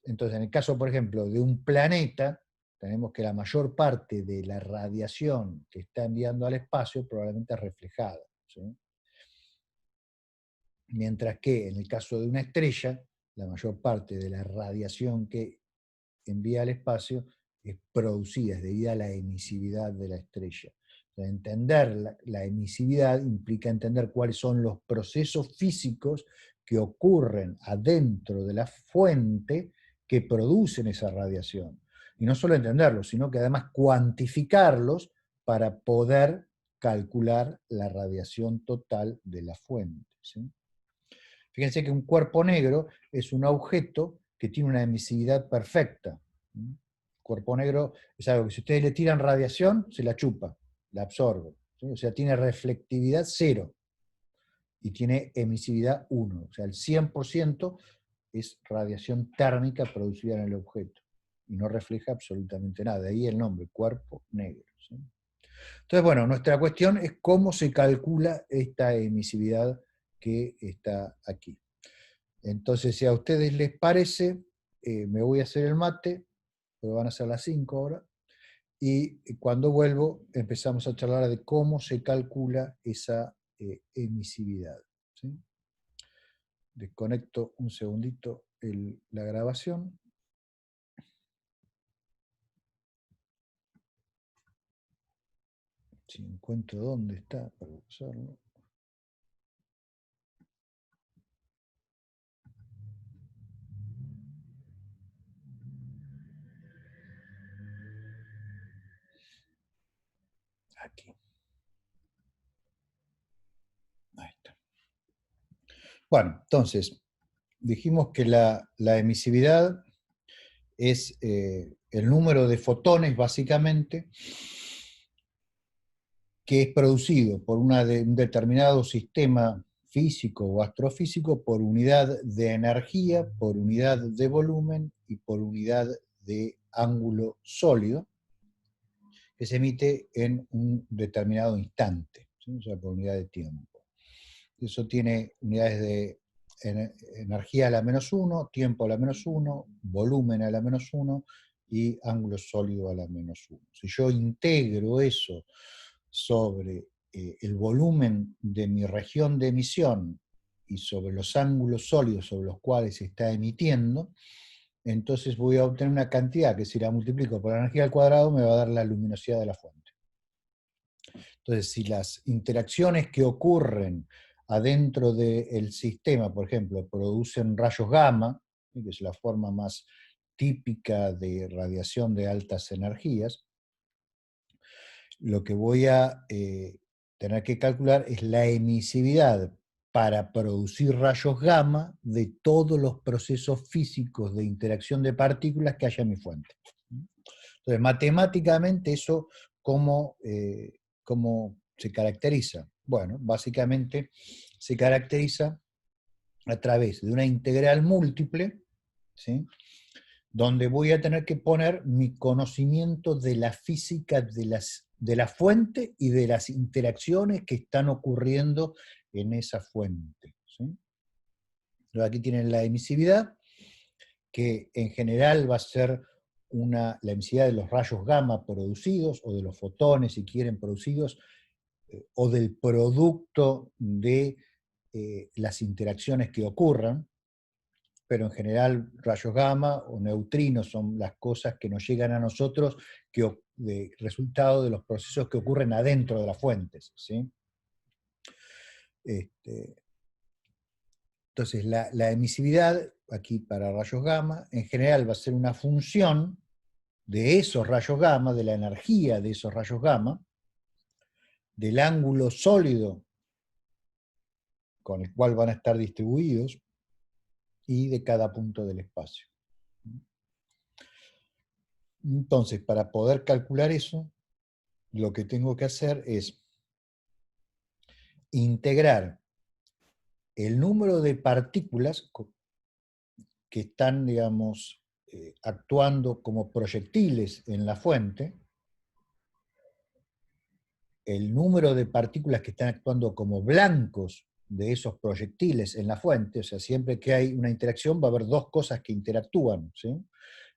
Speaker 1: Entonces, en el caso, por ejemplo, de un planeta, tenemos que la mayor parte de la radiación que está enviando al espacio probablemente es reflejada, ¿sí? Mientras que en el caso de una estrella, la mayor parte de la radiación que envía al espacio es producida, es debida a la emisividad de la estrella. Entonces, entender la emisividad implica entender cuáles son los procesos físicos que ocurren adentro de la fuente que producen esa radiación. Y no solo entenderlos, sino que además cuantificarlos para poder calcular la radiación total de la fuente, ¿sí? Fíjense que un cuerpo negro es un objeto que tiene una emisividad perfecta. Cuerpo negro es algo que si ustedes le tiran radiación, se la chupa, la absorbe, ¿sí? O sea, tiene reflectividad 0 y tiene emisividad 1. O sea, el 100% es radiación térmica producida en el objeto y no refleja absolutamente nada. De ahí el nombre, cuerpo negro, ¿sí? Entonces, bueno, nuestra cuestión es cómo se calcula esta emisividad que está aquí. Entonces, si a ustedes les parece, me voy a hacer el mate, pero van a ser las 5 ahora, y cuando vuelvo empezamos a charlar de cómo se calcula esa emisividad, ¿sí? Desconecto un segundito la grabación. Si encuentro dónde está para usarlo. Aquí. Ahí está. Bueno, entonces, dijimos que la emisividad es el número de fotones, básicamente, que es producido por un determinado sistema físico o astrofísico por unidad de energía, por unidad de volumen y por unidad de ángulo sólido, que se emite en un determinado instante, ¿sí? O sea, por unidad de tiempo. Eso tiene unidades de energía a la -1, tiempo a la -1, volumen a la -1 y ángulo sólido a la -1. Si yo integro eso sobre el volumen de mi región de emisión y sobre los ángulos sólidos sobre los cuales se está emitiendo, entonces voy a obtener una cantidad que si la multiplico por la energía al cuadrado me va a dar la luminosidad de la fuente. Entonces, si las interacciones que ocurren adentro del sistema, por ejemplo, producen rayos gamma, que es la forma más típica de radiación de altas energías, lo que voy a tener que calcular es la emisividad para producir rayos gamma de todos los procesos físicos de interacción de partículas que haya en mi fuente. Entonces, matemáticamente eso, ¿cómo se caracteriza? Bueno, básicamente se caracteriza a través de una integral múltiple, ¿sí? Donde voy a tener que poner mi conocimiento de la física de la fuente y de las interacciones que están ocurriendo en esa fuente, ¿sí? Aquí tienen la emisividad, que en general va a ser la emisividad de los rayos gamma producidos, o de los fotones, si quieren, producidos, o del producto de las interacciones que ocurran, pero en general rayos gamma o neutrinos son las cosas que nos llegan a nosotros de resultado de los procesos que ocurren adentro de las fuentes, ¿sí? Entonces, la emisividad, aquí para rayos gamma, en general va a ser una función de esos rayos gamma, de la energía de esos rayos gamma, del ángulo sólido con el cual van a estar distribuidos, y de cada punto del espacio. Entonces, para poder calcular eso, lo que tengo que hacer es integrar el número de partículas que están, digamos, actuando como proyectiles en la fuente, el número de partículas que están actuando como blancos de esos proyectiles en la fuente, o sea, siempre que hay una interacción va a haber dos cosas que interactúan, ¿sí?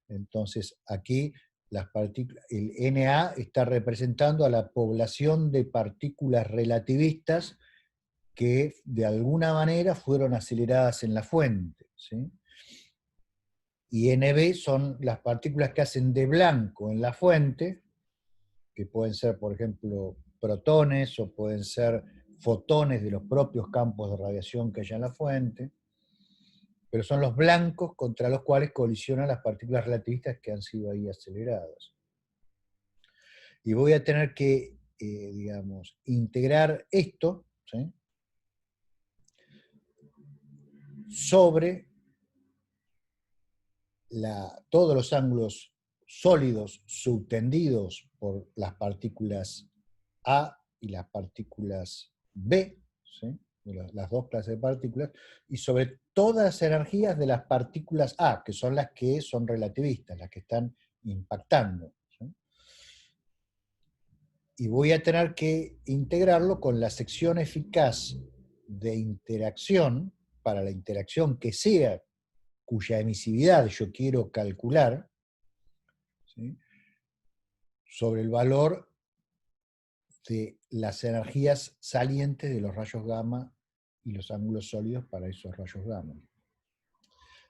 Speaker 1: Entonces, aquí el Na está representando a la población de partículas relativistas que de alguna manera fueron aceleradas en la fuente, ¿sí? Y Nb son las partículas que hacen de blanco en la fuente, que pueden ser, por ejemplo, protones, o pueden ser fotones de los propios campos de radiación que hay en la fuente, pero son los blancos contra los cuales colisionan las partículas relativistas que han sido ahí aceleradas. Y voy a tener que, digamos, integrar esto, ¿sí?, sobre todos los ángulos sólidos subtendidos por las partículas A y las partículas B, ¿sí?, las dos clases de partículas, y sobre todas las energías de las partículas A, que son las que son relativistas, las que están impactando, ¿sí? Y voy a tener que integrarlo con la sección eficaz de interacción, para la interacción que sea, cuya emisividad yo quiero calcular, ¿sí?, sobre el valor de las energías salientes de los rayos gamma y los ángulos sólidos para esos rayos gamma.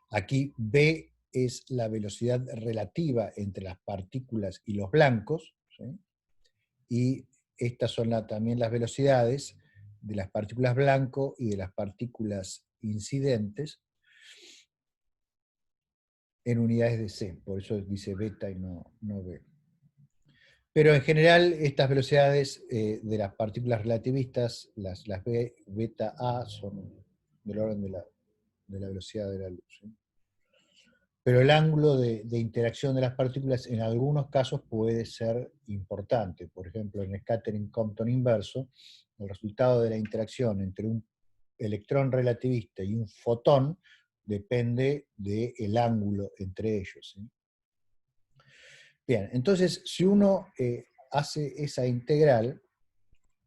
Speaker 1: Aquí B es la velocidad relativa entre las partículas y los blancos, ¿sí?, y estas son también las velocidades de las partículas blanco y de las partículas incidentes en unidades de C, por eso dice beta y no B. Pero en general estas velocidades de las partículas relativistas, las beta A, son del orden de la velocidad de la luz, ¿sí? Pero el ángulo de interacción de las partículas en algunos casos puede ser importante. Por ejemplo, en scattering Compton inverso, el resultado de la interacción entre un electrón relativista y un fotón depende del ángulo entre ellos, ¿sí? Bien, entonces, si uno hace esa integral,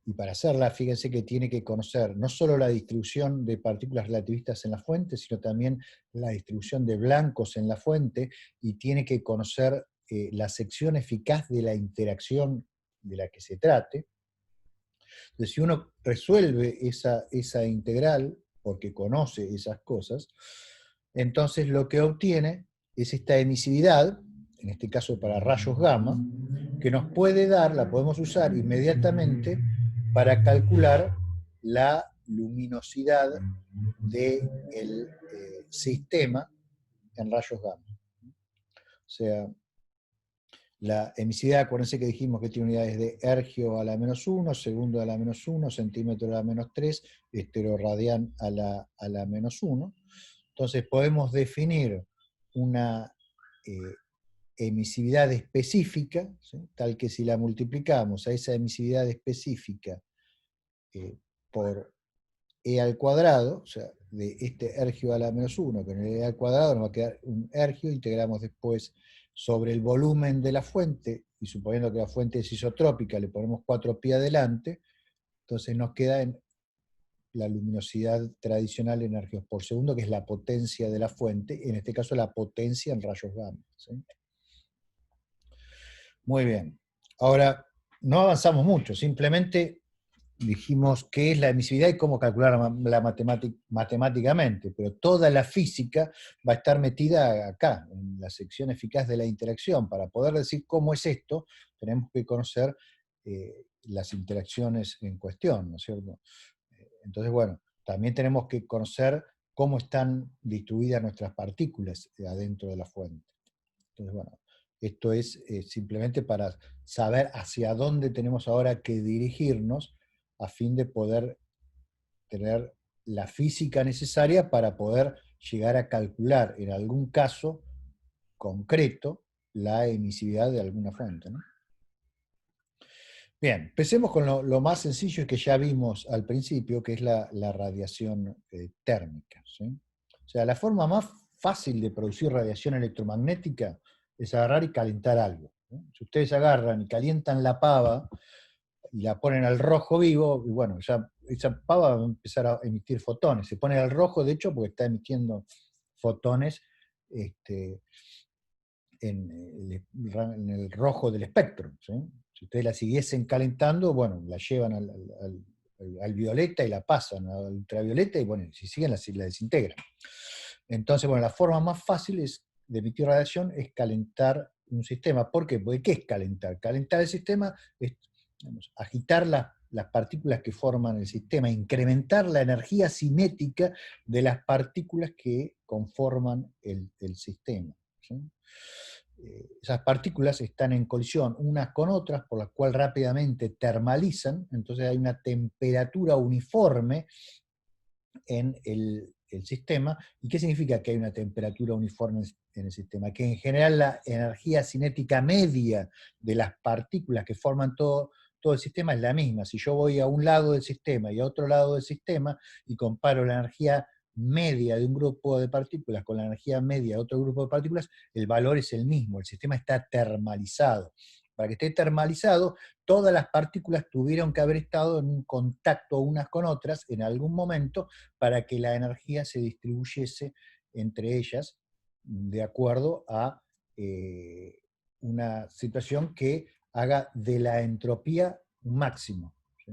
Speaker 1: y para hacerla, fíjense que tiene que conocer no solo la distribución de partículas relativistas en la fuente, sino también la distribución de blancos en la fuente, y tiene que conocer la sección eficaz de la interacción de la que se trate. Entonces, si uno resuelve esa integral, porque conoce esas cosas, entonces lo que obtiene es esta emisividad, en este caso para rayos gamma, que nos puede dar, la podemos usar inmediatamente para calcular la luminosidad del sistema en rayos gamma. O sea, la emisividad, acuérdense que dijimos que tiene unidades de ergio a la -1, segundo a la -1, centímetro a la -3, esteroradián a la -1. Entonces podemos definir una emisividad específica, ¿sí?, tal que si la multiplicamos a esa emisividad específica por E al cuadrado, o sea, de este ergio a la -1, con el E al cuadrado nos va a quedar un ergio, integramos después sobre el volumen de la fuente, y suponiendo que la fuente es isotrópica, le ponemos 4π adelante, entonces nos queda en la luminosidad tradicional en ergios por segundo, que es la potencia de la fuente, en este caso la potencia en rayos gamma, ¿sí? Muy bien. Ahora, no avanzamos mucho, simplemente dijimos qué es la emisividad y cómo calcularla matemáticamente, pero toda la física va a estar metida acá, en la sección eficaz de la interacción. Para poder decir cómo es esto, tenemos que conocer las interacciones en cuestión, ¿no es cierto? Entonces, bueno, también tenemos que conocer cómo están distribuidas nuestras partículas adentro de la fuente. Entonces, bueno, esto es simplemente para saber hacia dónde tenemos ahora que dirigirnos a fin de poder tener la física necesaria para poder llegar a calcular en algún caso concreto la emisividad de alguna fuente, ¿no? Bien, empecemos con lo más sencillo y que ya vimos al principio, que es la radiación térmica, ¿sí? O sea, la forma más fácil de producir radiación electromagnética es agarrar y calentar algo, ¿no? Si ustedes agarran y calientan la pava y la ponen al rojo vivo, y bueno, ya esa pava va a empezar a emitir fotones. Se pone al rojo, de hecho, porque está emitiendo fotones este, en el rojo del espectro, ¿sí? Si ustedes la siguiesen calentando, bueno, la llevan al violeta y la pasan al ultravioleta y bueno, si siguen la desintegran. Entonces, bueno, la forma más fácil de emitir radiación es calentar un sistema. ¿Por qué? Porque ¿qué es calentar? Calentar el sistema es, digamos, agitar las partículas que forman el sistema, incrementar la energía cinética de las partículas que conforman el sistema, ¿sí? Esas partículas están en colisión unas con otras, por las cuales rápidamente termalizan, entonces hay una temperatura uniforme en el sistema. ¿Y qué significa que hay una temperatura uniforme en el sistema? Que en general la energía cinética media de las partículas que forman todo el sistema es la misma. Si yo voy a un lado del sistema y a otro lado del sistema y comparo la energía media de un grupo de partículas con la energía media de otro grupo de partículas, el valor es el mismo, el sistema está termalizado. Para que esté termalizado, todas las partículas tuvieron que haber estado en un contacto unas con otras en algún momento para que la energía se distribuyese entre ellas de acuerdo a una situación que haga de la entropía un máximo, ¿sí?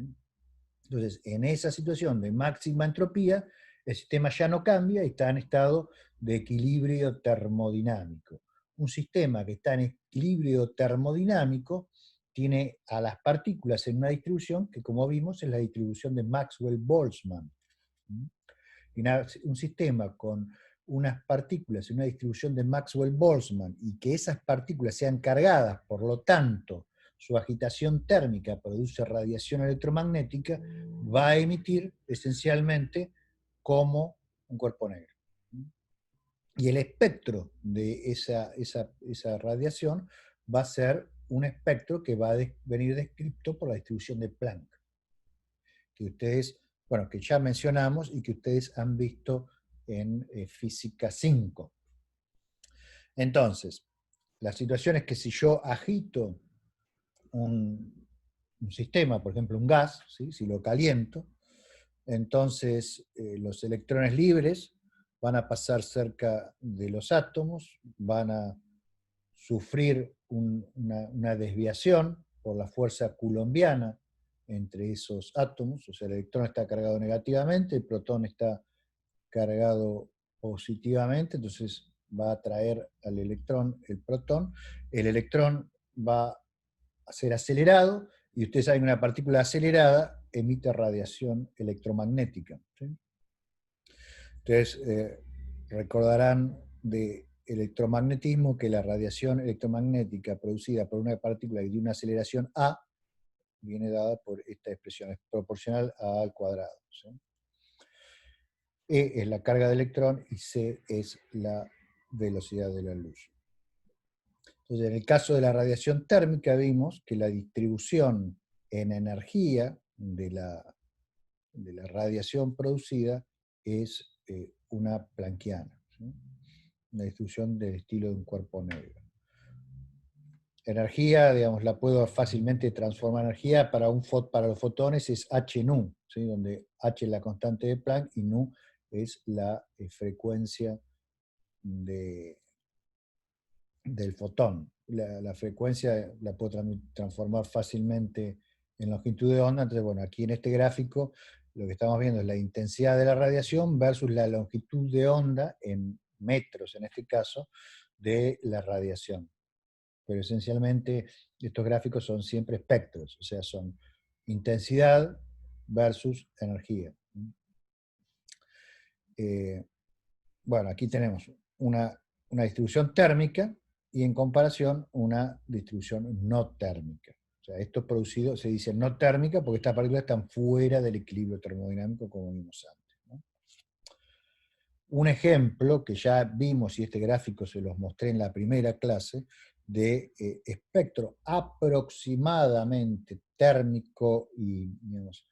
Speaker 1: Entonces, en esa situación de máxima entropía, el sistema ya no cambia y está en estado de equilibrio termodinámico. Un sistema que está en equilibrio termodinámico tiene a las partículas en una distribución que, como vimos, es la distribución de Maxwell-Boltzmann. Y un sistema con unas partículas en una distribución de Maxwell-Boltzmann y que esas partículas sean cargadas, por lo tanto, su agitación térmica produce radiación electromagnética, va a emitir esencialmente como un cuerpo negro. Y el espectro de esa radiación va a ser un espectro que va a venir descrito por la distribución de Planck, que ustedes, bueno, que ya mencionamos y que ustedes han visto en Física 5. Entonces, la situación es que si yo agito un sistema, por ejemplo un gas, ¿sí? Si lo caliento, entonces los electrones libres van a pasar cerca de los átomos, van a sufrir una desviación por la fuerza coulombiana entre esos átomos, o sea, el electrón está cargado negativamente, el protón está cargado positivamente, entonces va a atraer al electrón el protón, el electrón va a ser acelerado, y ustedes saben que una partícula acelerada emite radiación electromagnética, ¿sí? Entonces, recordarán de electromagnetismo que la radiación electromagnética producida por una partícula de una aceleración a viene dada por esta expresión, es proporcional a al cuadrado, ¿sí? E es la carga de electrón y C es la velocidad de la luz. Entonces, en el caso de la radiación térmica vimos que la distribución en energía de la radiación producida es una planckiana, ¿sí? Una distribución del estilo de un cuerpo negro. Energía, digamos, la puedo fácilmente transformar en energía para los fotones es h nu, ¿sí? Donde h es la constante de Planck y nu es la frecuencia del fotón. la frecuencia la puedo transformar fácilmente en longitud de onda. Entonces, bueno, aquí en este gráfico lo que estamos viendo es la intensidad de la radiación versus la longitud de onda, en metros en este caso, de la radiación. Pero esencialmente estos gráficos son siempre espectros, o sea, son intensidad versus energía. Bueno, aquí tenemos una distribución térmica y en comparación una distribución no térmica. O sea, esto es producido, se dice no térmica porque estas partículas están fuera del equilibrio termodinámico como vimos antes, ¿no? Un ejemplo que ya vimos, y este gráfico se los mostré en la primera clase, de espectro aproximadamente térmico y, digamos,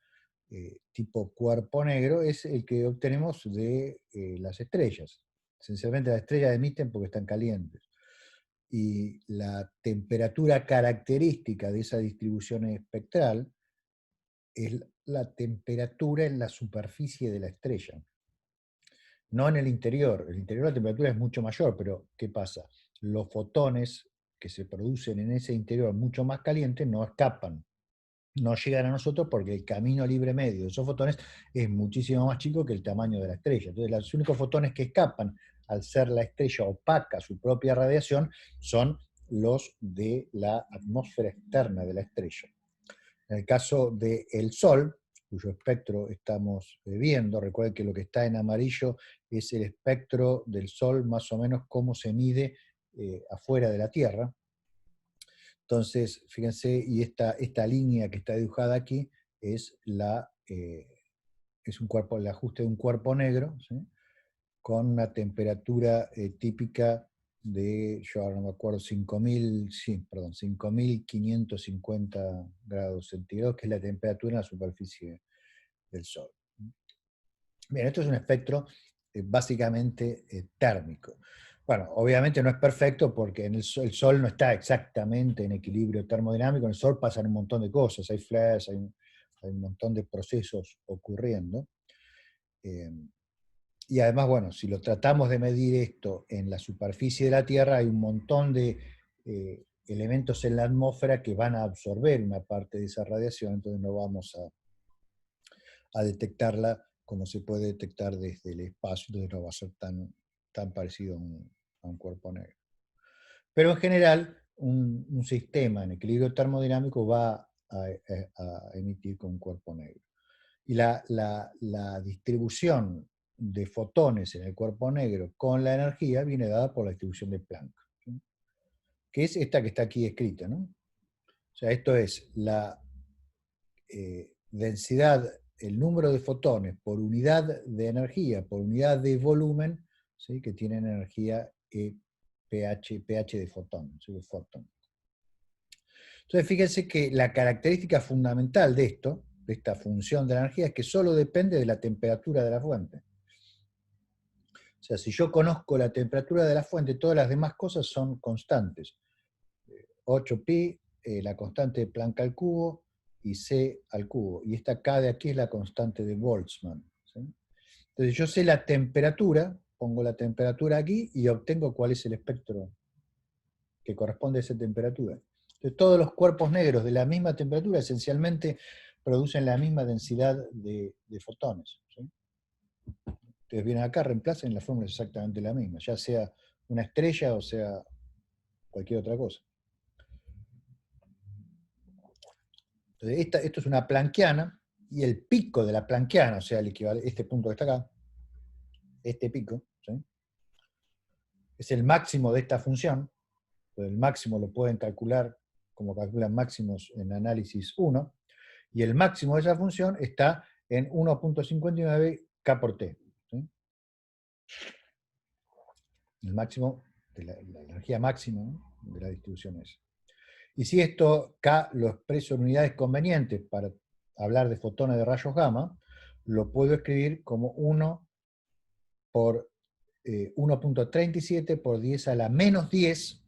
Speaker 1: tipo cuerpo negro, es el que obtenemos de las estrellas. Esencialmente las estrellas emiten porque están calientes. Y la temperatura característica de esa distribución espectral es la temperatura en la superficie de la estrella. No en el interior. En el interior la temperatura es mucho mayor, pero ¿qué pasa? Los fotones que se producen en ese interior mucho más caliente no escapan, no llegan a nosotros porque el camino libre medio de esos fotones es muchísimo más chico que el tamaño de la estrella. Entonces los únicos fotones que escapan, al ser la estrella opaca su propia radiación, son los de la atmósfera externa de la estrella. En el caso del Sol, cuyo espectro estamos viendo, recuerden que lo que está en amarillo es el espectro del Sol, más o menos cómo se mide afuera de la Tierra. Entonces, fíjense, y esta línea que está dibujada aquí es, es el ajuste de un cuerpo negro, ¿sí? Con una temperatura típica de, yo ahora no me acuerdo, 5.550 grados centígrados, que es la temperatura en la superficie del Sol. Bien, esto es un espectro básicamente térmico. Bueno, obviamente no es perfecto porque el Sol no está exactamente en equilibrio termodinámico, en el Sol pasan un montón de cosas, hay flares, hay un montón de procesos ocurriendo. Y además, bueno, si lo tratamos de medir esto en la superficie de la Tierra, hay un montón de elementos en la atmósfera que van a absorber una parte de esa radiación, entonces no vamos a detectarla como se puede detectar desde el espacio, entonces no va a ser tan parecido a un cuerpo negro. Pero en general, un sistema en equilibrio termodinámico va a emitir con un cuerpo negro. Y la distribución de fotones en el cuerpo negro con la energía viene dada por la distribución de Planck, ¿sí? Que es esta que está aquí escrita, ¿no? O sea, esto es la densidad, el número de fotones por unidad de energía, por unidad de volumen, ¿sí? Que tienen energía pH de fotón, ¿sí? De fotón. Entonces, fíjense que la característica fundamental de esto, de esta función de la energía, es que solo depende de la temperatura de la fuente. O sea, si yo conozco la temperatura de la fuente, todas las demás cosas son constantes. 8pi, la constante de Planck al cubo, y C al cubo. Y esta K de aquí es la constante de Boltzmann, ¿sí? Entonces yo sé la temperatura, pongo la temperatura aquí y obtengo cuál es el espectro que corresponde a esa temperatura. Entonces todos los cuerpos negros de la misma temperatura esencialmente producen la misma densidad de fotones, ¿sí? Ustedes vienen acá, reemplacen, la fórmula es exactamente la misma, ya sea una estrella o sea cualquier otra cosa. Entonces, esto es una planckiana, y el pico de la planckiana, o sea, el equivalente, este punto que está acá, este pico, ¿sí? Es el máximo de esta función. Entonces, el máximo lo pueden calcular como calculan máximos en análisis 1, y el máximo de esa función está en 1.59 K por T, ¿sí? El máximo, de la energía máxima, ¿no?, de la distribución es. Y si esto K lo expreso en unidades convenientes para hablar de fotones de rayos gamma, lo puedo escribir como 1 por 1.37 por 10 a la menos 10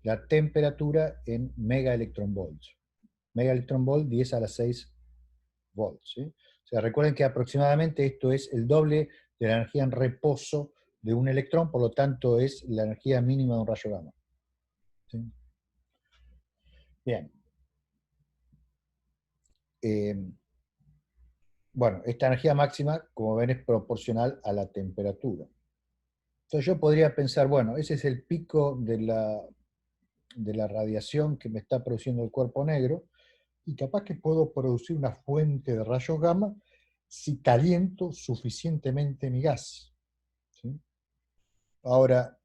Speaker 1: la temperatura en megaelectronvolts. Megaelectronvolt 10 a la 6 volts, ¿sí? O sea, recuerden que aproximadamente esto es el doble de la energía en reposo de un electrón, por lo tanto es la energía mínima de un rayo gamma. ¿sí? Bien. Eh, bueno, esta energía máxima, como ven, es proporcional a la temperatura. Entonces yo podría pensar, bueno, ese es el pico de la radiación que me está produciendo el cuerpo negro, y capaz que puedo producir una fuente de rayos gamma si caliento suficientemente mi gas, ¿sí? Ahora,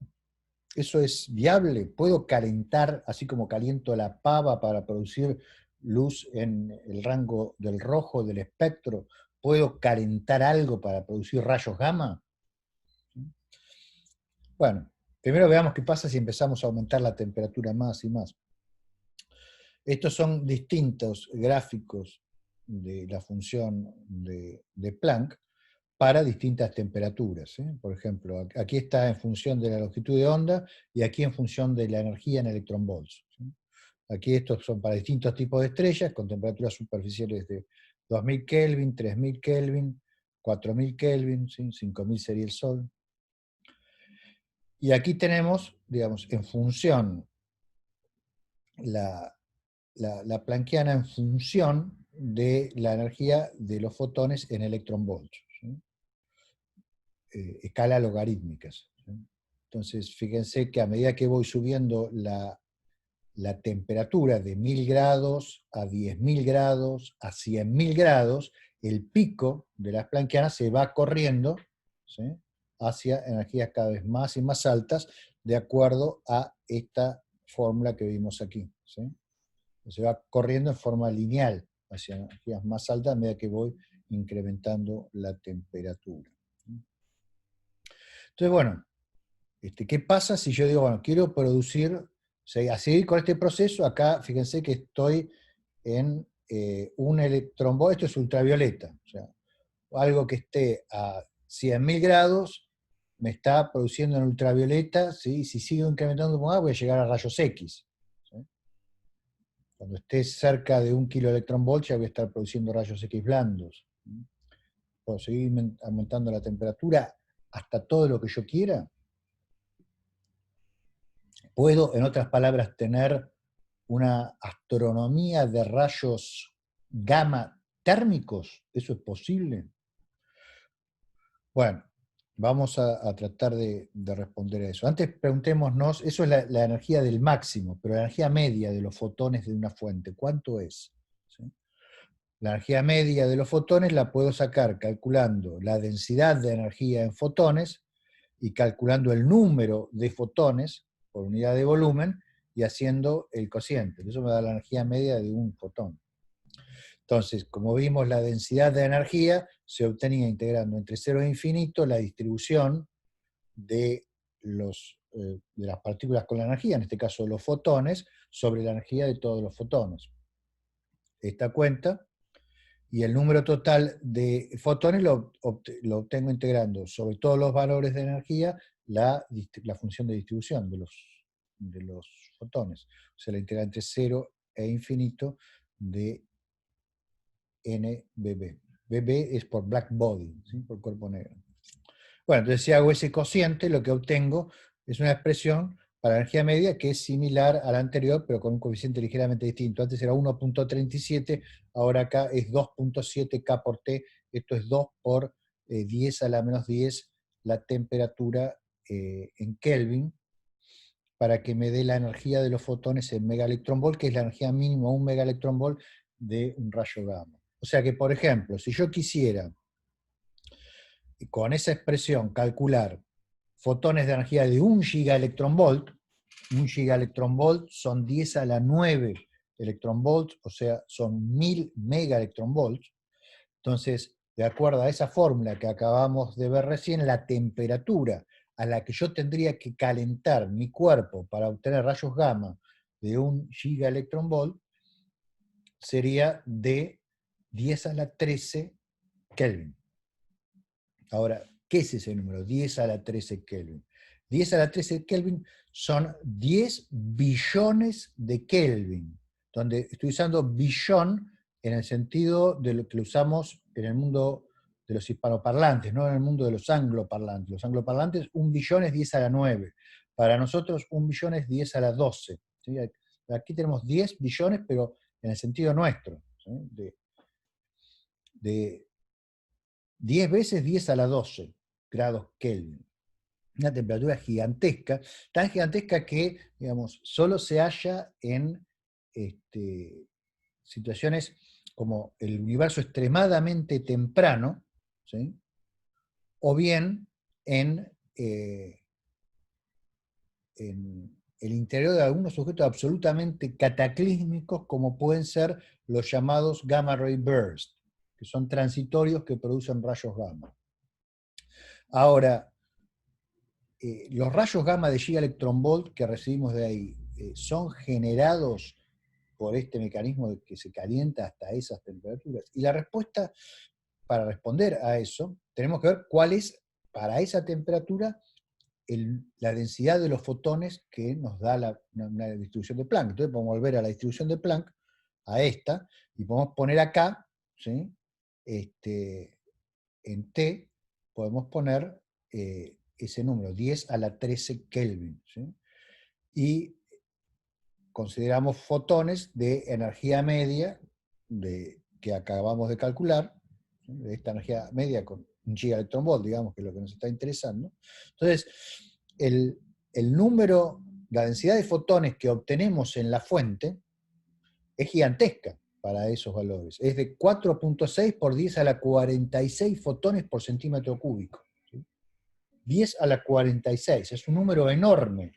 Speaker 1: ¿eso es viable? ¿Puedo calentar, así como caliento la pava para producir luz en el rango del rojo del espectro? ¿Puedo calentar algo para producir rayos gamma? Bueno, primero veamos qué pasa si empezamos a aumentar la temperatura más y más. Estos son distintos gráficos de la función de Planck para distintas temperaturas, ¿eh? Por ejemplo, aquí está en función de la longitud de onda y aquí en función de la energía en electronvolts, ¿sí? Aquí estos son para distintos tipos de estrellas, con temperaturas superficiales de 2000 Kelvin, 3000 Kelvin, 4000 Kelvin, ¿sí? 5000 sería el Sol. Y aquí tenemos, digamos, en función la planckiana en función de la energía de los fotones en electronvolts, ¿sí? Escala logarítmicas, ¿sí? Entonces, fíjense que a medida que voy subiendo la temperatura de 1000 grados a 10.000 grados a 100.000 grados, el pico de las planckianas se va corriendo, ¿sí?, hacia energías cada vez más y más altas, de acuerdo a esta fórmula que vimos aquí, ¿sí? Se va corriendo en forma lineal hacia energías más altas a medida que voy incrementando la temperatura. Entonces, bueno, ¿qué pasa si yo digo, bueno, quiero producir, o sea, a seguir con este proceso? Acá, fíjense que estoy en un electronvolt, esto es ultravioleta, o sea, algo que esté a 100.000 grados me está produciendo en ultravioleta, ¿sí? Si sigo incrementando más, voy a llegar a rayos X, ¿sí? Cuando esté cerca de 1 keV ya voy a estar produciendo rayos X blandos. Puedo seguir aumentando la temperatura hasta todo lo que yo quiera. Puedo, en otras palabras, tener una astronomía de rayos gamma térmicos. ¿Eso es posible? Bueno, vamos a tratar de responder a eso. Antes preguntémonos, eso es la energía del máximo, pero la energía media de los fotones de una fuente, ¿cuánto es? ¿Sí? La energía media de los fotones la puedo sacar calculando la densidad de energía en fotones y calculando el número de fotones por unidad de volumen y haciendo el cociente. Eso me da la energía media de un fotón. Entonces, como vimos, la densidad de energía se obtenía integrando entre 0 e infinito la distribución de las partículas con la energía, en este caso los fotones, sobre la energía de todos los fotones. Esta cuenta, y el número total de fotones lo obtengo integrando sobre todos los valores de energía la función de distribución de los fotones. O sea, la integral entre 0 e infinito de NBB. BB es por black body, ¿sí?, por cuerpo negro. Bueno, entonces si hago ese cociente, lo que obtengo es una expresión para la energía media que es similar a la anterior, pero con un coeficiente ligeramente distinto. Antes era 1.37, ahora acá es 2.7 K por T, esto es 2 por 10 a la menos 10 la temperatura en Kelvin, para que me dé la energía de los fotones en megaelectronvolt, que es la energía mínima, 1 megaelectronvolt de un rayo gamma. O sea que, por ejemplo, si yo quisiera con esa expresión calcular fotones de energía de 1 gigaelectronvolt, 1 gigaelectronvolt son 10 a la 9 electronvolts, o sea, son 1000 megaelectronvolts. Entonces, de acuerdo a esa fórmula que acabamos de ver recién, la temperatura a la que yo tendría que calentar mi cuerpo para obtener rayos gamma de 1 gigaelectronvolt sería de 10 a la 13 Kelvin. Ahora, ¿qué es ese número? 10 a la 13 Kelvin. 10 a la 13 Kelvin son 10 billones de Kelvin, donde estoy usando billón en el sentido de lo que lo usamos en el mundo de los hispanoparlantes, no en el mundo de los angloparlantes. Los angloparlantes, 1 billón es 10 a la 9. Para nosotros, 1 billón es 10 a la 12. ¿sí? Aquí tenemos 10 billones, pero en el sentido nuestro, ¿sí? De 10 veces 10 a la 12 grados Kelvin. Una temperatura gigantesca, tan gigantesca que, digamos, solo se halla en situaciones como el universo extremadamente temprano, ¿sí? O bien en el interior de algunos objetos absolutamente cataclísmicos, como pueden ser los llamados gamma ray bursts, que son transitorios que producen rayos gamma. Ahora, los rayos gamma de gigaelectronvolt que recibimos de ahí son generados por este mecanismo de que se calienta hasta esas temperaturas. Y la respuesta, para responder a eso, tenemos que ver cuál es, para esa temperatura, la densidad de los fotones que nos da una distribución de Planck. Entonces podemos volver a la distribución de Planck, a esta, y podemos poner acá, ¿sí? En T, podemos poner ese número, 10 a la 13 Kelvin, ¿sí? Y consideramos fotones de energía media que acabamos de calcular, ¿sí? De esta energía media con un gigaelectronvolt, digamos, que es lo que nos está interesando. Entonces, el número, la densidad de fotones que obtenemos en la fuente es gigantesca para esos valores. Es de 4.6 por 10 a la 46 fotones por centímetro cúbico. ¿Sí? 10 a la 46, es un número enorme.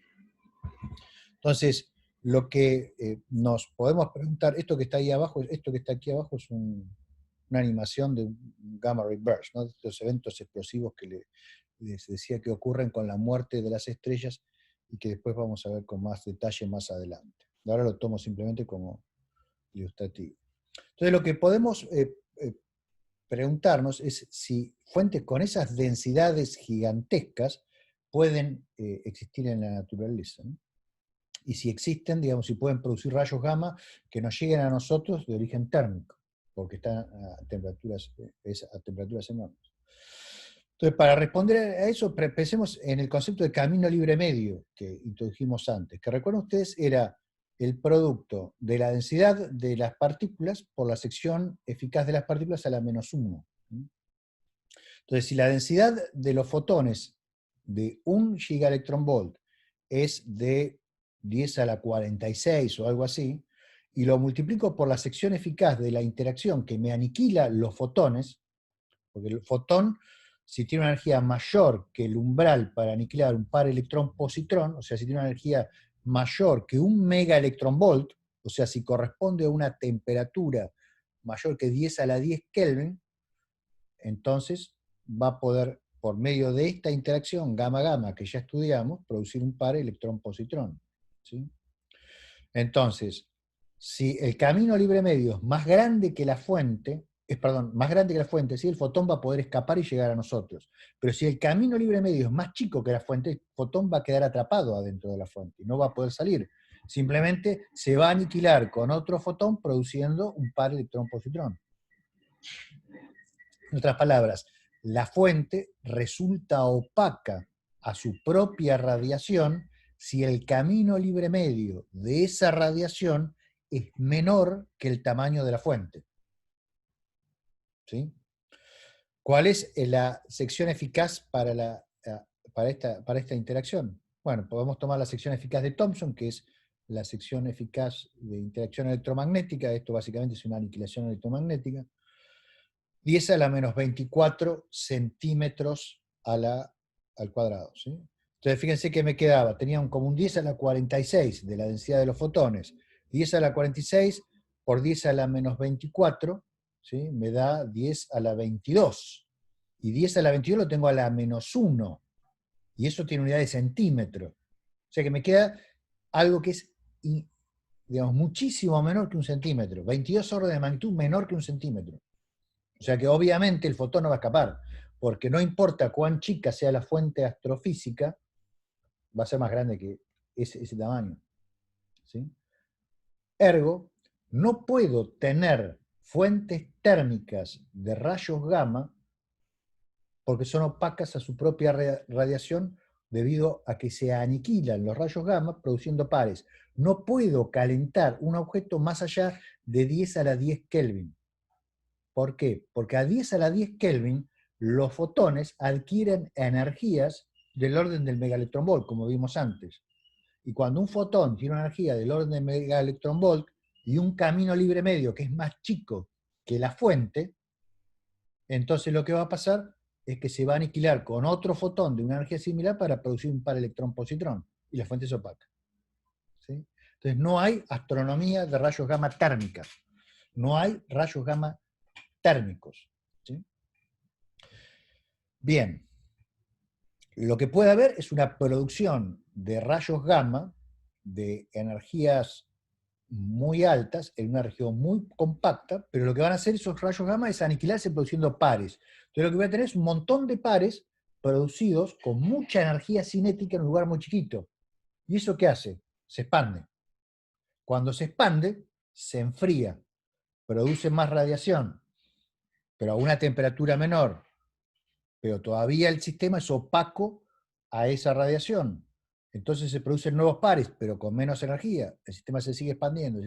Speaker 1: Entonces, lo que nos podemos preguntar, esto que está ahí abajo, esto que está aquí abajo es una animación de un gamma ray burst, ¿no? De estos eventos explosivos que les decía que ocurren con la muerte de las estrellas y que después vamos a ver con más detalle más adelante. Ahora lo tomo simplemente como ilustrativo. Entonces, lo que podemos preguntarnos es si fuentes con esas densidades gigantescas pueden existir en la naturaleza, ¿no? Y si existen, digamos, si pueden producir rayos gamma que nos lleguen a nosotros de origen térmico, porque están a temperaturas enormes. Entonces, para responder a eso, pensemos en el concepto de camino libre medio que introdujimos antes, que recuerden ustedes era el producto de la densidad de las partículas por la sección eficaz de las partículas a la -1. Entonces, si la densidad de los fotones de 1 gigaelectronvolt es de 10 a la 46 o algo así, y lo multiplico por la sección eficaz de la interacción que me aniquila los fotones, porque el fotón, si tiene una energía mayor que el umbral para aniquilar un par electrón-positrón, o sea, si tiene una energía mayor que 1 megaelectronvolt, o sea, si corresponde a una temperatura mayor que 10 a la 10 Kelvin, entonces va a poder, por medio de esta interacción gamma-gamma que ya estudiamos, producir un par electrón-positrón, ¿sí? Entonces, si el camino libre medio es más grande que la fuente, más grande que la fuente, ¿sí? El fotón va a poder escapar y llegar a nosotros. Pero si el camino libre medio es más chico que la fuente, el fotón va a quedar atrapado adentro de la fuente y no va a poder salir. Simplemente se va a aniquilar con otro fotón produciendo un par electrón-positrón. En otras palabras, la fuente resulta opaca a su propia radiación si el camino libre medio de esa radiación es menor que el tamaño de la fuente. ¿Sí? ¿Cuál es la sección eficaz para esta interacción? Bueno, podemos tomar la sección eficaz de Thomson, que es la sección eficaz de interacción electromagnética. Esto básicamente es una aniquilación electromagnética. 10 a la menos 24 centímetros al cuadrado, ¿sí? Entonces fíjense que me quedaba, tenía como un 10 a la 46 de la densidad de los fotones, 10 a la 46 por 10 a la menos 24, ¿sí? Me da 10 a la 22, y 10 a la 22 lo tengo a la menos 1, y eso tiene unidad de centímetro. O sea que me queda algo que es, digamos, muchísimo menor que un centímetro, 22 órdenes de magnitud menor que un centímetro. O sea que obviamente el fotón no va a escapar, porque no importa cuán chica sea la fuente astrofísica, va a ser más grande que ese tamaño, ¿sí? Ergo, no puedo tener fuentes térmicas de rayos gamma porque son opacas a su propia radiación debido a que se aniquilan los rayos gamma produciendo pares. No puedo calentar un objeto más allá de 10 a la 10 Kelvin. ¿Por qué? Porque a 10 a la 10 Kelvin los fotones adquieren energías del orden del megaelectronvolt, como vimos antes. Y cuando un fotón tiene una energía del orden del megaelectronvolt y un camino libre medio que es más chico que la fuente, entonces lo que va a pasar es que se va a aniquilar con otro fotón de una energía similar para producir un par electrón-positrón, y la fuente es opaca. ¿Sí? Entonces no hay astronomía de rayos gamma térmica, no hay rayos gamma térmicos. ¿Sí? Bien, lo que puede haber es una producción de rayos gamma de energías muy altas en una región muy compacta, pero lo que van a hacer esos rayos gamma es aniquilarse produciendo pares. Entonces lo que voy a tener es un montón de pares producidos con mucha energía cinética en un lugar muy chiquito. ¿Y eso qué hace? Se expande. Cuando se expande, se enfría, produce más radiación, pero a una temperatura menor, pero todavía el sistema es opaco a esa radiación. Entonces se producen nuevos pares, pero con menos energía. El sistema se sigue expandiendo,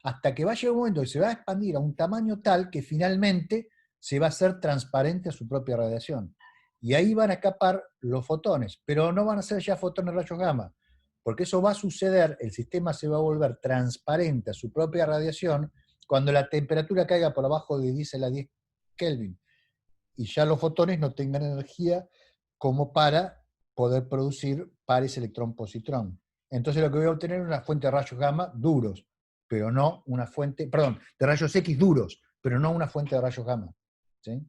Speaker 1: hasta que va a llegar un momento que se va a expandir a un tamaño tal que finalmente se va a hacer transparente a su propia radiación. Y ahí van a escapar los fotones, pero no van a ser ya fotones rayos gamma, porque eso va a suceder, el sistema se va a volver transparente a su propia radiación cuando la temperatura caiga por abajo de 10 a la 10 Kelvin y ya los fotones no tengan energía como para poder producir pares electrón-positrón. Entonces lo que voy a obtener es una fuente de rayos gamma duros, pero no una fuente, perdón, de rayos X duros, pero no una fuente de rayos gamma. ¿Sí?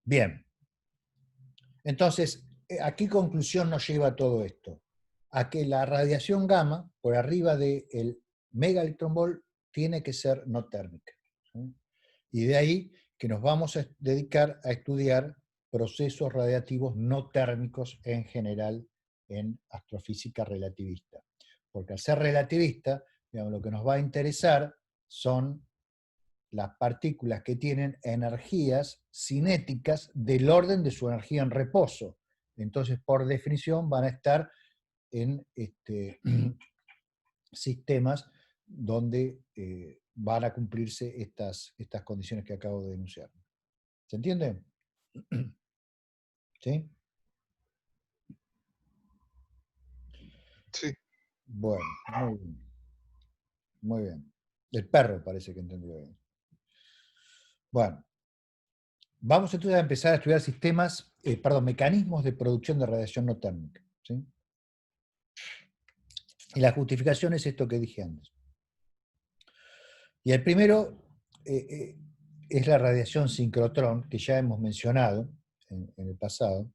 Speaker 1: Bien, entonces, ¿a qué conclusión nos lleva todo esto? A que la radiación gamma, por arriba del megaelectronvolt, tiene que ser no térmica. ¿Sí? Y de ahí que nos vamos a dedicar a estudiar procesos radiactivos no térmicos en general en astrofísica relativista. Porque al ser relativista, digamos, lo que nos va a interesar son las partículas que tienen energías cinéticas del orden de su energía en reposo. Entonces, por definición, van a estar en sistemas donde van a cumplirse estas condiciones que acabo de denunciar. ¿Se entiende? ¿Sí?
Speaker 3: Sí.
Speaker 1: Bueno, muy bien. Muy bien. El perro parece que entendió bien. Bueno, vamos entonces a empezar a estudiar mecanismos de producción de radiación no térmica. ¿Sí? Y la justificación es esto que dije antes. Y el primero es la radiación sincrotrón, que ya hemos mencionado en el pasado,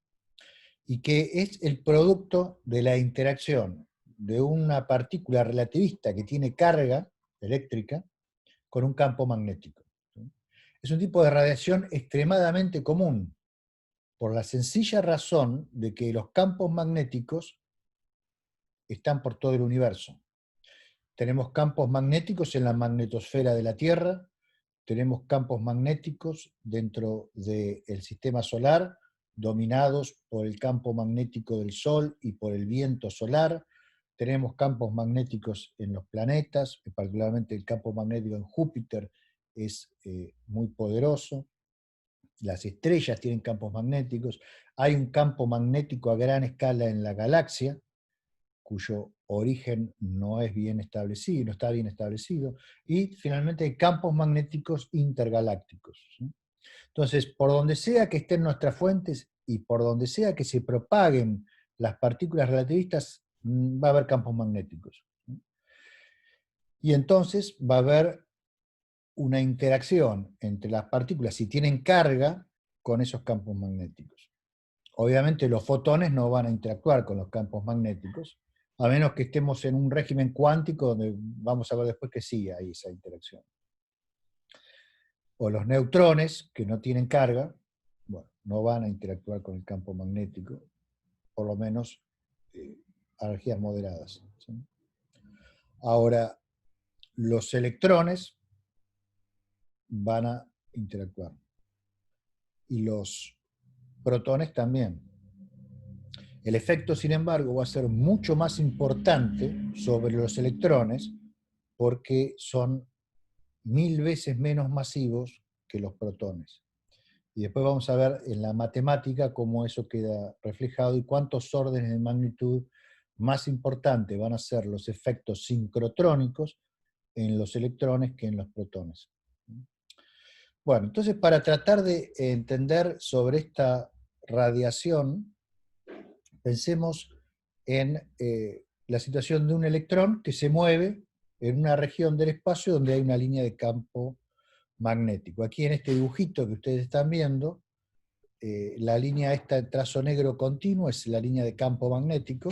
Speaker 1: y que es el producto de la interacción de una partícula relativista que tiene carga eléctrica con un campo magnético. Es un tipo de radiación extremadamente común, por la sencilla razón de que los campos magnéticos están por todo el universo. Tenemos campos magnéticos en la magnetosfera de la Tierra, tenemos campos magnéticos dentro del sistema solar, dominados por el campo magnético del Sol y por el viento solar. Tenemos campos magnéticos en los planetas, particularmente el campo magnético en Júpiter es muy poderoso. Las estrellas tienen campos magnéticos. Hay un campo magnético a gran escala en la galaxia, cuyo origen no es bien establecido, no está bien establecido, y finalmente hay campos magnéticos intergalácticos. ¿Sí? Entonces, por donde sea que estén nuestras fuentes y por donde sea que se propaguen las partículas relativistas, va a haber campos magnéticos. ¿Sí? Y entonces va a haber una interacción entre las partículas, si tienen carga, con esos campos magnéticos. Obviamente los fotones no van a interactuar con los campos magnéticos, a menos que estemos en un régimen cuántico donde vamos a ver después que sí hay esa interacción. O los neutrones, que no tienen carga, bueno, no van a interactuar con el campo magnético, por lo menos a energías moderadas. ¿Sí? Ahora, los electrones van a interactuar. Y los protones también. El efecto, sin embargo, va a ser mucho más importante sobre los electrones porque son 1000 veces menos masivos que los protones. Y después vamos a ver en la matemática cómo eso queda reflejado y cuántos órdenes de magnitud más importantes van a ser los efectos sincrotrónicos en los electrones que en los protones. Bueno, entonces para tratar de entender sobre esta radiación, pensemos en la situación de un electrón que se mueve en una región del espacio donde hay una línea de campo magnético. Aquí en este dibujito que ustedes están viendo, la línea esta en trazo negro continuo es la línea de campo magnético,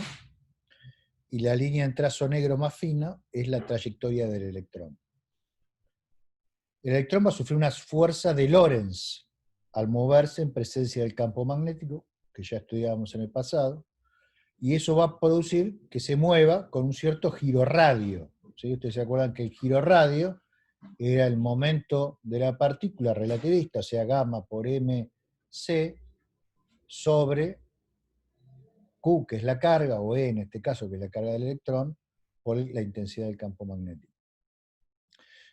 Speaker 1: y la línea en trazo negro más fina es la trayectoria del electrón. El electrón va a sufrir una fuerza de Lorentz al moverse en presencia del campo magnético, que ya estudiábamos en el pasado, y eso va a producir que se mueva con un cierto girorradio. ¿Sí? Ustedes se acuerdan que el girorradio era el momento de la partícula relativista, o sea, gamma por mc, sobre Q, que es la carga, o E en este caso, que es la carga del electrón, por la intensidad del campo magnético.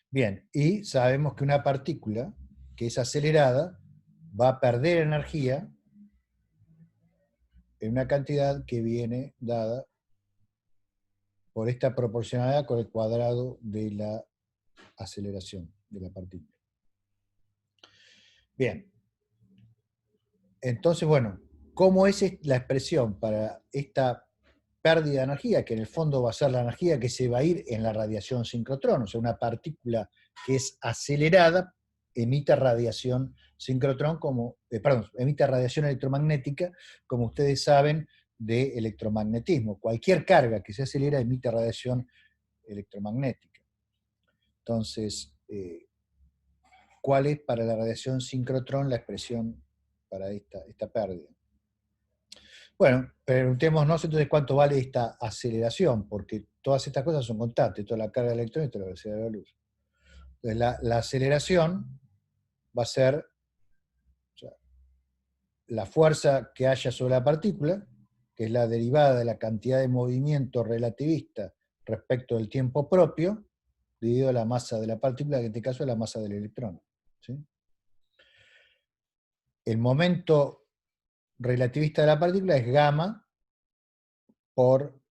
Speaker 1: Bien, y sabemos que una partícula que es acelerada va a perder energía en una cantidad que viene dada por esta proporcionalidad con el cuadrado de la aceleración de la partícula. Bien, entonces, bueno, ¿cómo es la expresión para esta pérdida de energía, que en el fondo va a ser la energía que se va a ir en la radiación sincrotrón? O sea, una partícula que es acelerada emite radiación sincrotrón, emite radiación electromagnética, como ustedes saben, de electromagnetismo. Cualquier carga que se acelera emite radiación electromagnética. Entonces, ¿cuál es para la radiación sincrotrón la expresión para esta pérdida? Bueno, preguntémonos entonces cuánto vale esta aceleración, porque todas estas cosas son constantes, toda la carga de electrones y toda la velocidad de la luz. Entonces, la aceleración va a ser, o sea, la fuerza que haya sobre la partícula, que es la derivada de la cantidad de movimiento relativista respecto del tiempo propio, dividido la masa de la partícula, que en este caso es la masa del electrón. ¿Sí? El momento relativista de la partícula es gamma por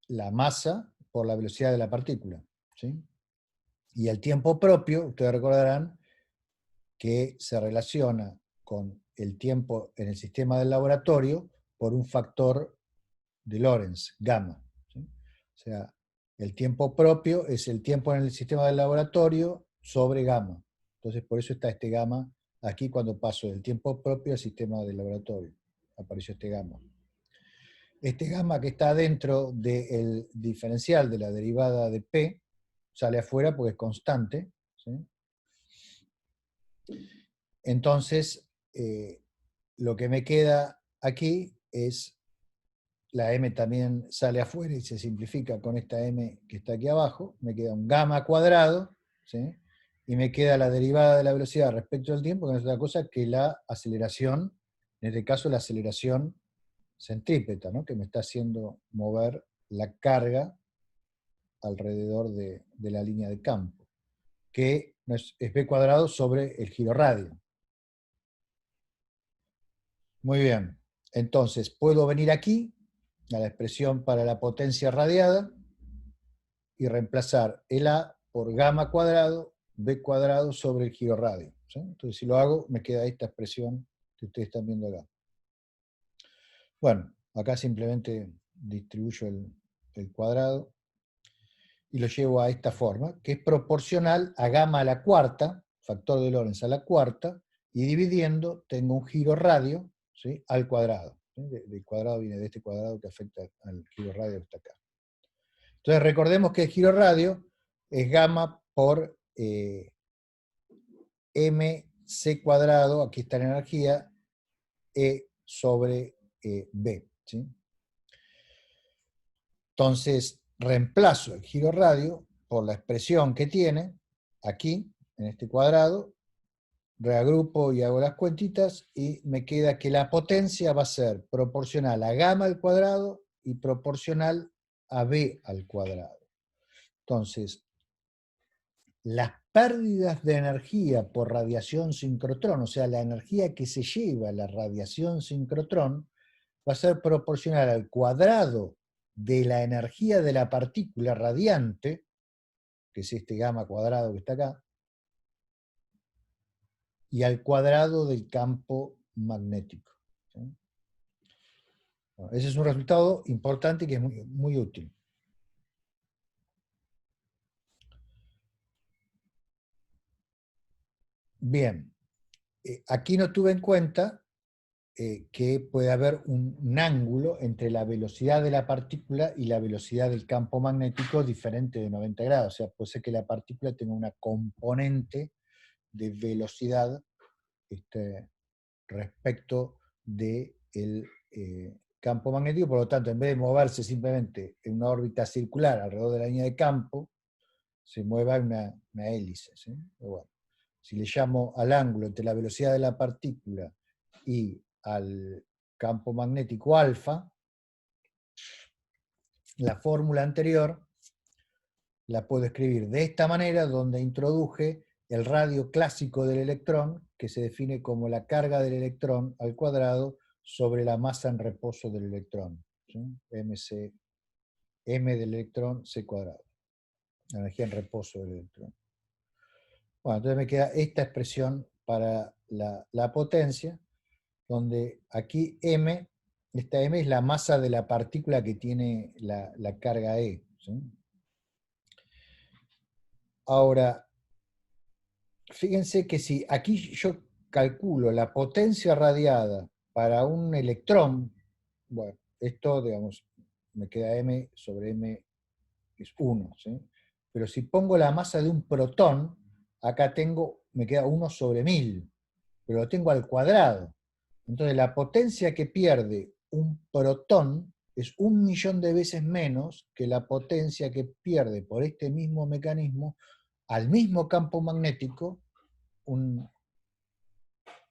Speaker 1: la masa por la velocidad de la partícula. ¿Sí? Y el tiempo propio, ustedes recordarán que se relaciona con el tiempo en el sistema del laboratorio por un factor de Lorentz, gamma. ¿Sí? O sea, el tiempo propio es el tiempo en el sistema del laboratorio sobre gamma. Entonces, por eso está este gamma aquí cuando paso del tiempo propio al sistema del laboratorio. Apareció este gamma. Este gamma que está dentro del diferencial de la derivada de P sale afuera porque es constante. ¿Sí? Entonces, lo que me queda aquí es, la M también sale afuera y se simplifica con esta M que está aquí abajo, me queda un gamma cuadrado, ¿sí? Y me queda la derivada de la velocidad respecto al tiempo, que no es otra cosa que la aceleración, en este caso la aceleración centrípeta, ¿no? Que me está haciendo mover la carga alrededor de la línea de campo, que es B cuadrado sobre el giro radio. Muy bien, entonces puedo venir aquí a la expresión para la potencia radiada y reemplazar el A por gamma cuadrado, B cuadrado sobre el giro radio. ¿Sí? Entonces si lo hago me queda esta expresión que ustedes están viendo acá. Bueno, acá simplemente distribuyo el cuadrado y lo llevo a esta forma, que es proporcional a gamma a la cuarta, factor de Lorentz a la cuarta, y dividiendo tengo un giro radio, ¿sí? Al cuadrado. ¿Sí? Del cuadrado viene de este cuadrado que afecta al giro radio que está acá. Entonces recordemos que el giro radio es gamma por mc cuadrado, aquí está la energía, E sobre B. ¿Sí? Entonces reemplazo el giro radio por la expresión que tiene aquí, en este cuadrado, reagrupo y hago las cuentitas y me queda que la potencia va a ser proporcional a gamma al cuadrado y proporcional a b al cuadrado. Entonces, las pérdidas de energía por radiación sincrotrón, o sea, la energía que se lleva la radiación sincrotrón, va a ser proporcional al cuadrado de la energía de la partícula radiante, que es este gamma cuadrado que está acá, y al cuadrado del campo magnético. ¿Sí? Bueno, ese es un resultado importante que es muy, muy útil. Bien, aquí no tuve en cuenta que puede haber un ángulo entre la velocidad de la partícula y la velocidad del campo magnético diferente de 90 grados. O sea, puede ser que la partícula tenga una componente de velocidad respecto del campo magnético, por lo tanto, en vez de moverse simplemente en una órbita circular alrededor de la línea de campo, se mueva en una hélice. ¿Sí? Bueno, si le llamo al ángulo entre la velocidad de la partícula y al campo magnético alfa, la fórmula anterior la puedo escribir de esta manera, donde introduje el radio clásico del electrón, que se define como la carga del electrón al cuadrado sobre la masa en reposo del electrón. ¿Sí? M del electrón, C cuadrado. La energía en reposo del electrón. Bueno, entonces me queda esta expresión para la potencia, donde aquí M, esta M es la masa de la partícula que tiene la carga E. ¿Sí? Ahora, fíjense que si aquí yo calculo la potencia radiada para un electrón, bueno, esto, digamos, me queda M sobre M es 1, ¿sí? Pero si pongo la masa de un protón, acá me queda 1 sobre 1000, pero lo tengo al cuadrado. Entonces la potencia que pierde un protón es 1.000.000 de veces menos que la potencia que pierde por este mismo mecanismo al mismo campo magnético un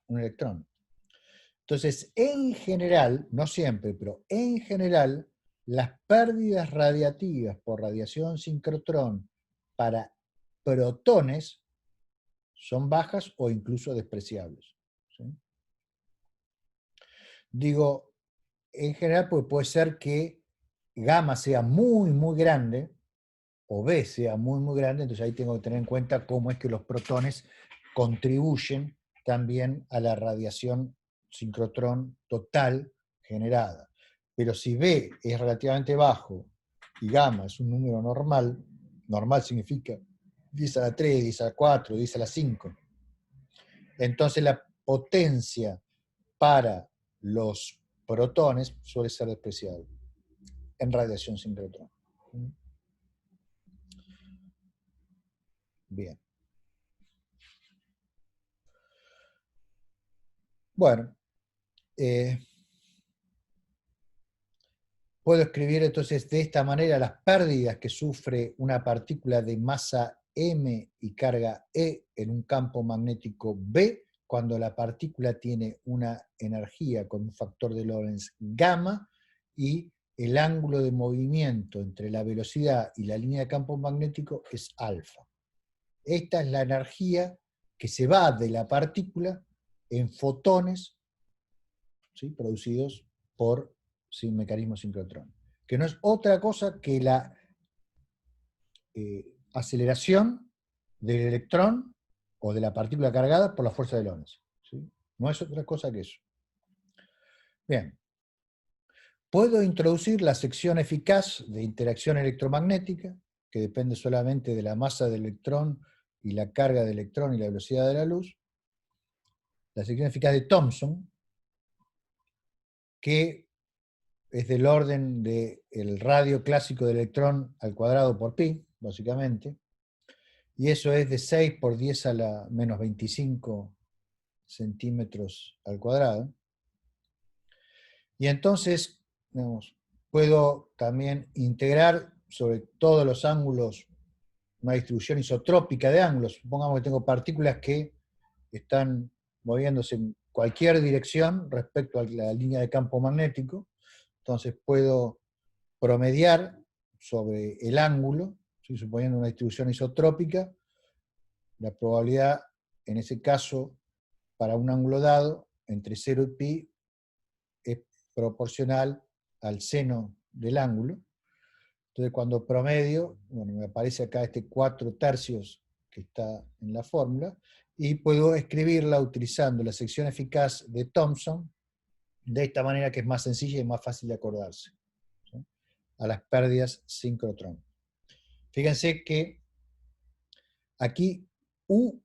Speaker 1: electrón. Entonces, en general, no siempre, pero en general, las pérdidas radiativas por radiación sincrotrón para protones son bajas o incluso despreciables. ¿Sí? Digo, en general, pues puede ser que gamma sea muy, muy grande, o B sea muy, muy grande, entonces ahí tengo que tener en cuenta cómo es que los protones contribuyen también a la radiación sincrotrón total generada. Pero si B es relativamente bajo y gamma es un número normal, normal significa 10 a la 3, 10 a la 4, 10 a la 5, entonces la potencia para los protones suele ser despreciable en radiación sincrotrón. Bien. Bueno, puedo escribir entonces de esta manera las pérdidas que sufre una partícula de masa m y carga E en un campo magnético B, cuando la partícula tiene una energía con un factor de Lorentz gamma y el ángulo de movimiento entre la velocidad y la línea de campo magnético es alfa. Esta es la energía que se va de la partícula en fotones, ¿sí?, producidos por mecanismo sincrotrón, que no es otra cosa que la aceleración del electrón o de la partícula cargada por la fuerza de Lorentz. ¿Sí? No es otra cosa que eso. Bien. Puedo introducir la sección eficaz de interacción electromagnética, que depende solamente de la masa del electrón y la carga del electrón y la velocidad de la luz. La sección eficaz de Thomson, que es del orden del radio clásico del electrón al cuadrado por pi, básicamente, y eso es de 6 por 10 a la menos 25 centímetros al cuadrado. Y entonces, digamos, puedo también integrar sobre todos los ángulos una distribución isotrópica de ángulos. Supongamos que tengo partículas que están moviéndose en cualquier dirección respecto a la línea de campo magnético, entonces puedo promediar sobre el ángulo, ¿sí? Suponiendo una distribución isotrópica, la probabilidad, en ese caso, para un ángulo dado, entre 0 y pi, es proporcional al seno del ángulo. Entonces, cuando promedio, bueno, me aparece acá este 4/3 que está en la fórmula, y puedo escribirla utilizando la sección eficaz de Thomson, de esta manera que es más sencilla y más fácil de acordarse, ¿sí? A las pérdidas sincrotrón. Fíjense que aquí U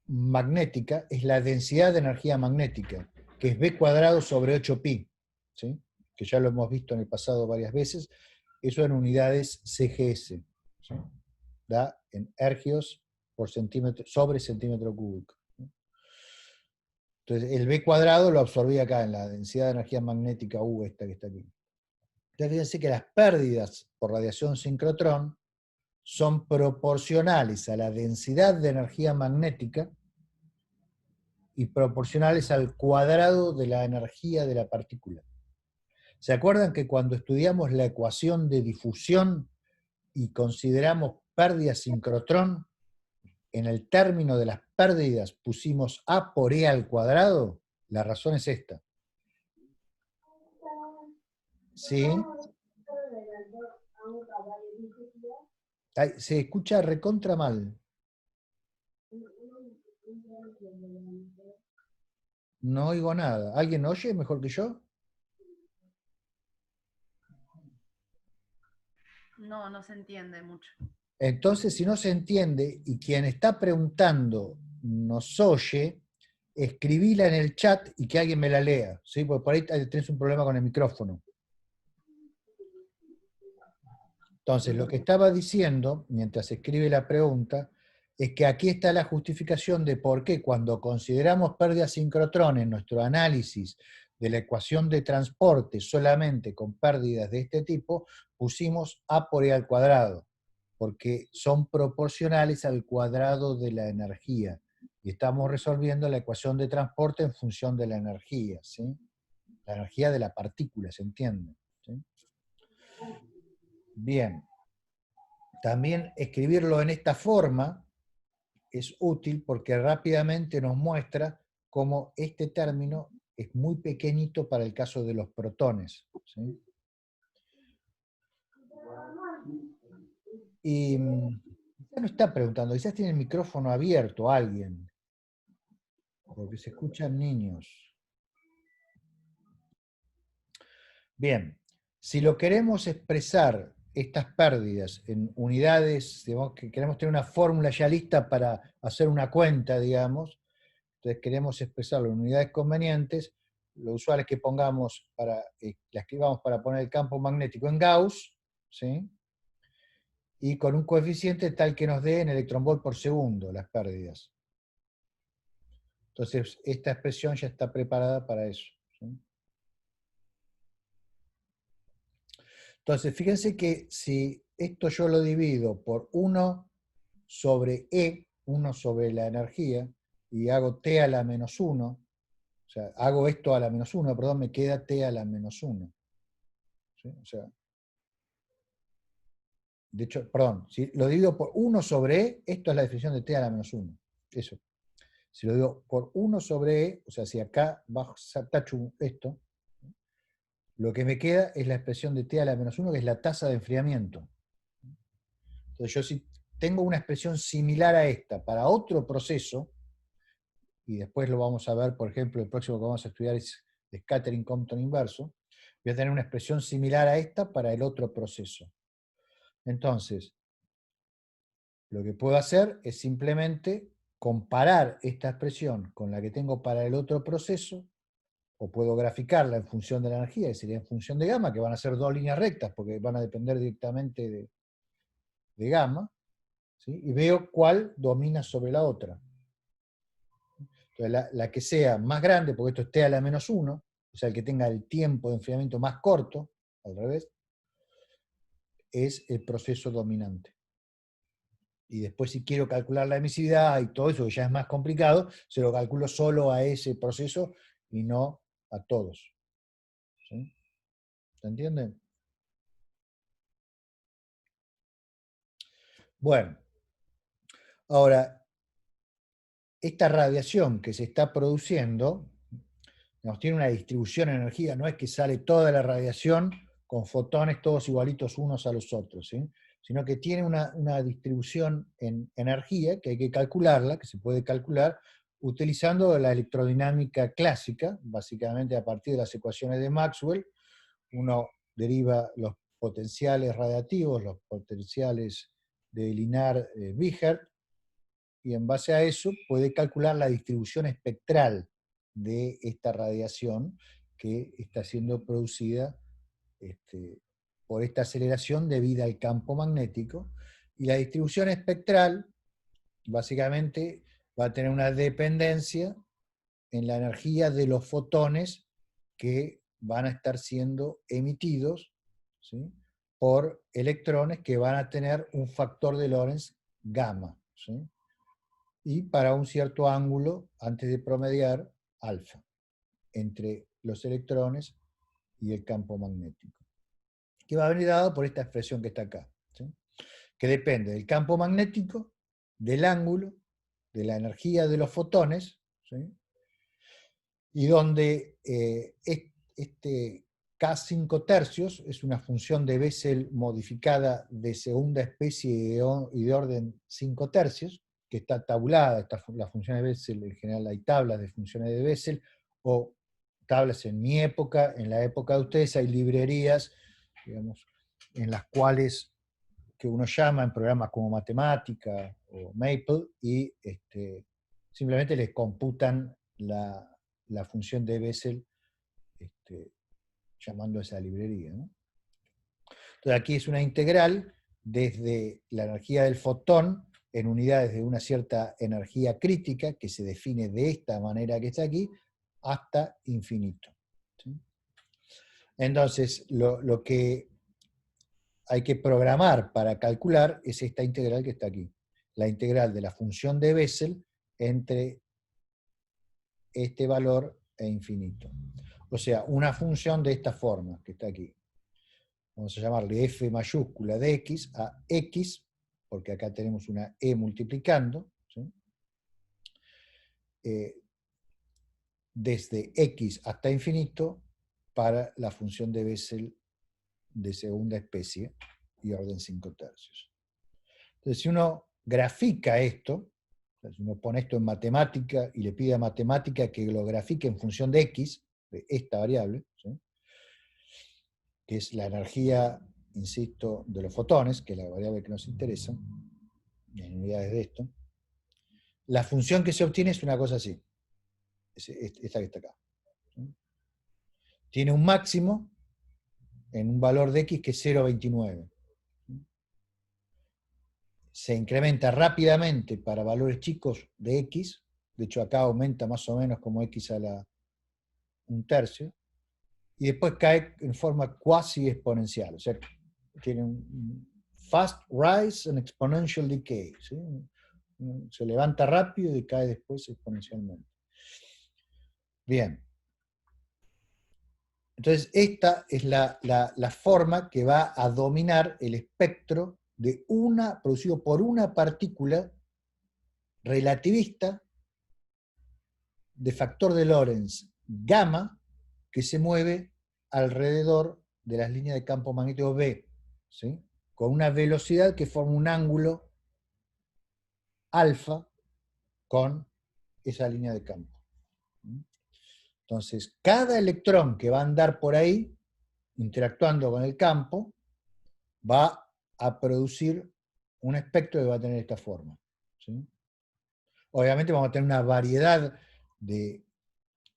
Speaker 1: magnética es la densidad de energía magnética, que es B cuadrado sobre 8pi, ¿sí? Que ya lo hemos visto en el pasado varias veces. Eso en unidades CGS, ¿sí? Da en ergios por centímetro, sobre centímetro cúbico. Entonces, el B cuadrado lo absorbí acá en la densidad de energía magnética U, esta que está aquí. Entonces, fíjense que las pérdidas por radiación sincrotrón son proporcionales a la densidad de energía magnética y proporcionales al cuadrado de la energía de la partícula. ¿Se acuerdan que cuando estudiamos la ecuación de difusión y consideramos pérdida sincrotrón, en el término de las pérdidas pusimos A por E al cuadrado? La razón es esta. ¿Sí? Ay, se escucha recontra mal. No oigo nada. ¿Alguien oye mejor que yo?
Speaker 4: No, no se entiende mucho.
Speaker 1: Entonces, si no se entiende y quien está preguntando nos oye, escribíla en el chat y que alguien me la lea, ¿sí? Porque por ahí tenés un problema con el micrófono. Entonces, lo que estaba diciendo, mientras escribe la pregunta, es que aquí está la justificación de por qué cuando consideramos pérdida sincrotrón en nuestro análisis de la ecuación de transporte solamente con pérdidas de este tipo, pusimos A por E al cuadrado, porque son proporcionales al cuadrado de la energía. Y estamos resolviendo la ecuación de transporte en función de la energía, ¿sí? La energía de la partícula, ¿se entiende? ¿Sí? Bien. También escribirlo en esta forma es útil porque rápidamente nos muestra cómo este término es muy pequeñito para el caso de los protones, ¿sí? Y ya no está preguntando, quizás tiene el micrófono abierto alguien, porque se escuchan niños. Bien, si lo queremos expresar, estas pérdidas, en unidades, digamos, que queremos tener una fórmula ya lista para hacer una cuenta, digamos, entonces queremos expresarlo en unidades convenientes, lo usual es que pongamos, la escribamos para poner el campo magnético en Gauss, ¿sí? Y con un coeficiente tal que nos dé en electronvolt por segundo las pérdidas. Entonces, esta expresión ya está preparada para eso, ¿sí? Entonces, fíjense que si esto yo lo divido por 1 sobre E, 1 sobre la energía, y hago T a la menos 1, o sea, hago esto a la menos 1, perdón, me queda T a la menos 1. ¿Sí? O sea, de hecho, perdón, si lo divido por 1 sobre E, esto es la definición de T a la menos 1. Eso. Si lo divido por 1 sobre E, o sea, si acá tacho esto, lo que me queda es la expresión de T a la menos 1, que es la tasa de enfriamiento. Entonces yo si tengo una expresión similar a esta para otro proceso, y después lo vamos a ver, por ejemplo, el próximo que vamos a estudiar es de scattering Compton inverso, voy a tener una expresión similar a esta para el otro proceso. Entonces, lo que puedo hacer es simplemente comparar esta expresión con la que tengo para el otro proceso, o puedo graficarla en función de la energía, que sería en función de gamma, que van a ser dos líneas rectas, porque van a depender directamente de gamma, ¿sí? Y veo cuál domina sobre la otra. Entonces, la que sea más grande, porque esto es T a la menos 1, o sea, el que tenga el tiempo de enfriamiento más corto, al revés, es el proceso dominante. Y después si quiero calcular la emisividad y todo eso, que ya es más complicado, se lo calculo solo a ese proceso y no a todos. ¿Sí? ¿Se entiende? Bueno, ahora, esta radiación que se está produciendo, tiene una distribución de energía, no es que sale toda la radiación con fotones todos igualitos unos a los otros, ¿sí? Sino que tiene una distribución en energía que hay que calcularla, que se puede calcular utilizando la electrodinámica clásica, básicamente a partir de las ecuaciones de Maxwell. Uno deriva los potenciales radiativos, los potenciales de Linar-Wiechert, y en base a eso puede calcular la distribución espectral de esta radiación que está siendo producida por esta aceleración debida al campo magnético. Y la distribución espectral básicamente va a tener una dependencia en la energía de los fotones que van a estar siendo emitidos, ¿sí?, por electrones que van a tener un factor de Lorentz gamma, ¿sí?, y para un cierto ángulo, antes de promediar, alfa, entre los electrones y el campo magnético, que va a venir dado por esta expresión que está acá, ¿sí?, que depende del campo magnético, del ángulo, de la energía de los fotones, ¿sí?, y donde este K5 tercios es una función de Bessel modificada de segunda especie y de orden 5 tercios, que está tabulada, la función de Bessel, en general hay tablas de funciones de Bessel, o tablas en mi época, en la época de ustedes hay librerías, digamos, en las cuales que uno llama en programas como Matemática o Maple, y simplemente les computan la función de Bessel llamando a esa librería, ¿no? Entonces aquí es una integral desde la energía del fotón en unidades de una cierta energía crítica, que se define de esta manera que está aquí, hasta infinito, ¿sí? Entonces, lo que hay que programar para calcular es esta integral que está aquí, la integral de la función de Bessel entre este valor e infinito. O sea, una función de esta forma, que está aquí. Vamos a llamarle f mayúscula de x a x, porque acá tenemos una e multiplicando, ¿sí?, desde x hasta infinito para la función de Bessel de segunda especie y orden 5 tercios. Entonces, si uno grafica esto, si uno pone esto en matemática y le pide a matemática que lo grafique en función de x, de esta variable, ¿sí?, que es la energía, insisto, de los fotones, que es la variable que nos interesa, en unidades de esto, la función que se obtiene es una cosa así, esta que está acá, ¿sí? Tiene un máximo en un valor de x que es 0,29. Se incrementa rápidamente para valores chicos de x, de hecho acá aumenta más o menos como x a la 1/3, y después cae en forma cuasi exponencial, o sea, tiene un fast rise and exponential decay, ¿sí? Se levanta rápido y cae después exponencialmente. Bien. Entonces, esta es la forma que va a dominar el espectro de producido por una partícula relativista de factor de Lorentz gamma que se mueve alrededor de las líneas de campo magnético B, ¿sí?, con una velocidad que forma un ángulo alfa con esa línea de campo. Entonces, cada electrón que va a andar por ahí, interactuando con el campo, va a producir un espectro que va a tener esta forma, ¿sí? Obviamente vamos a tener una variedad de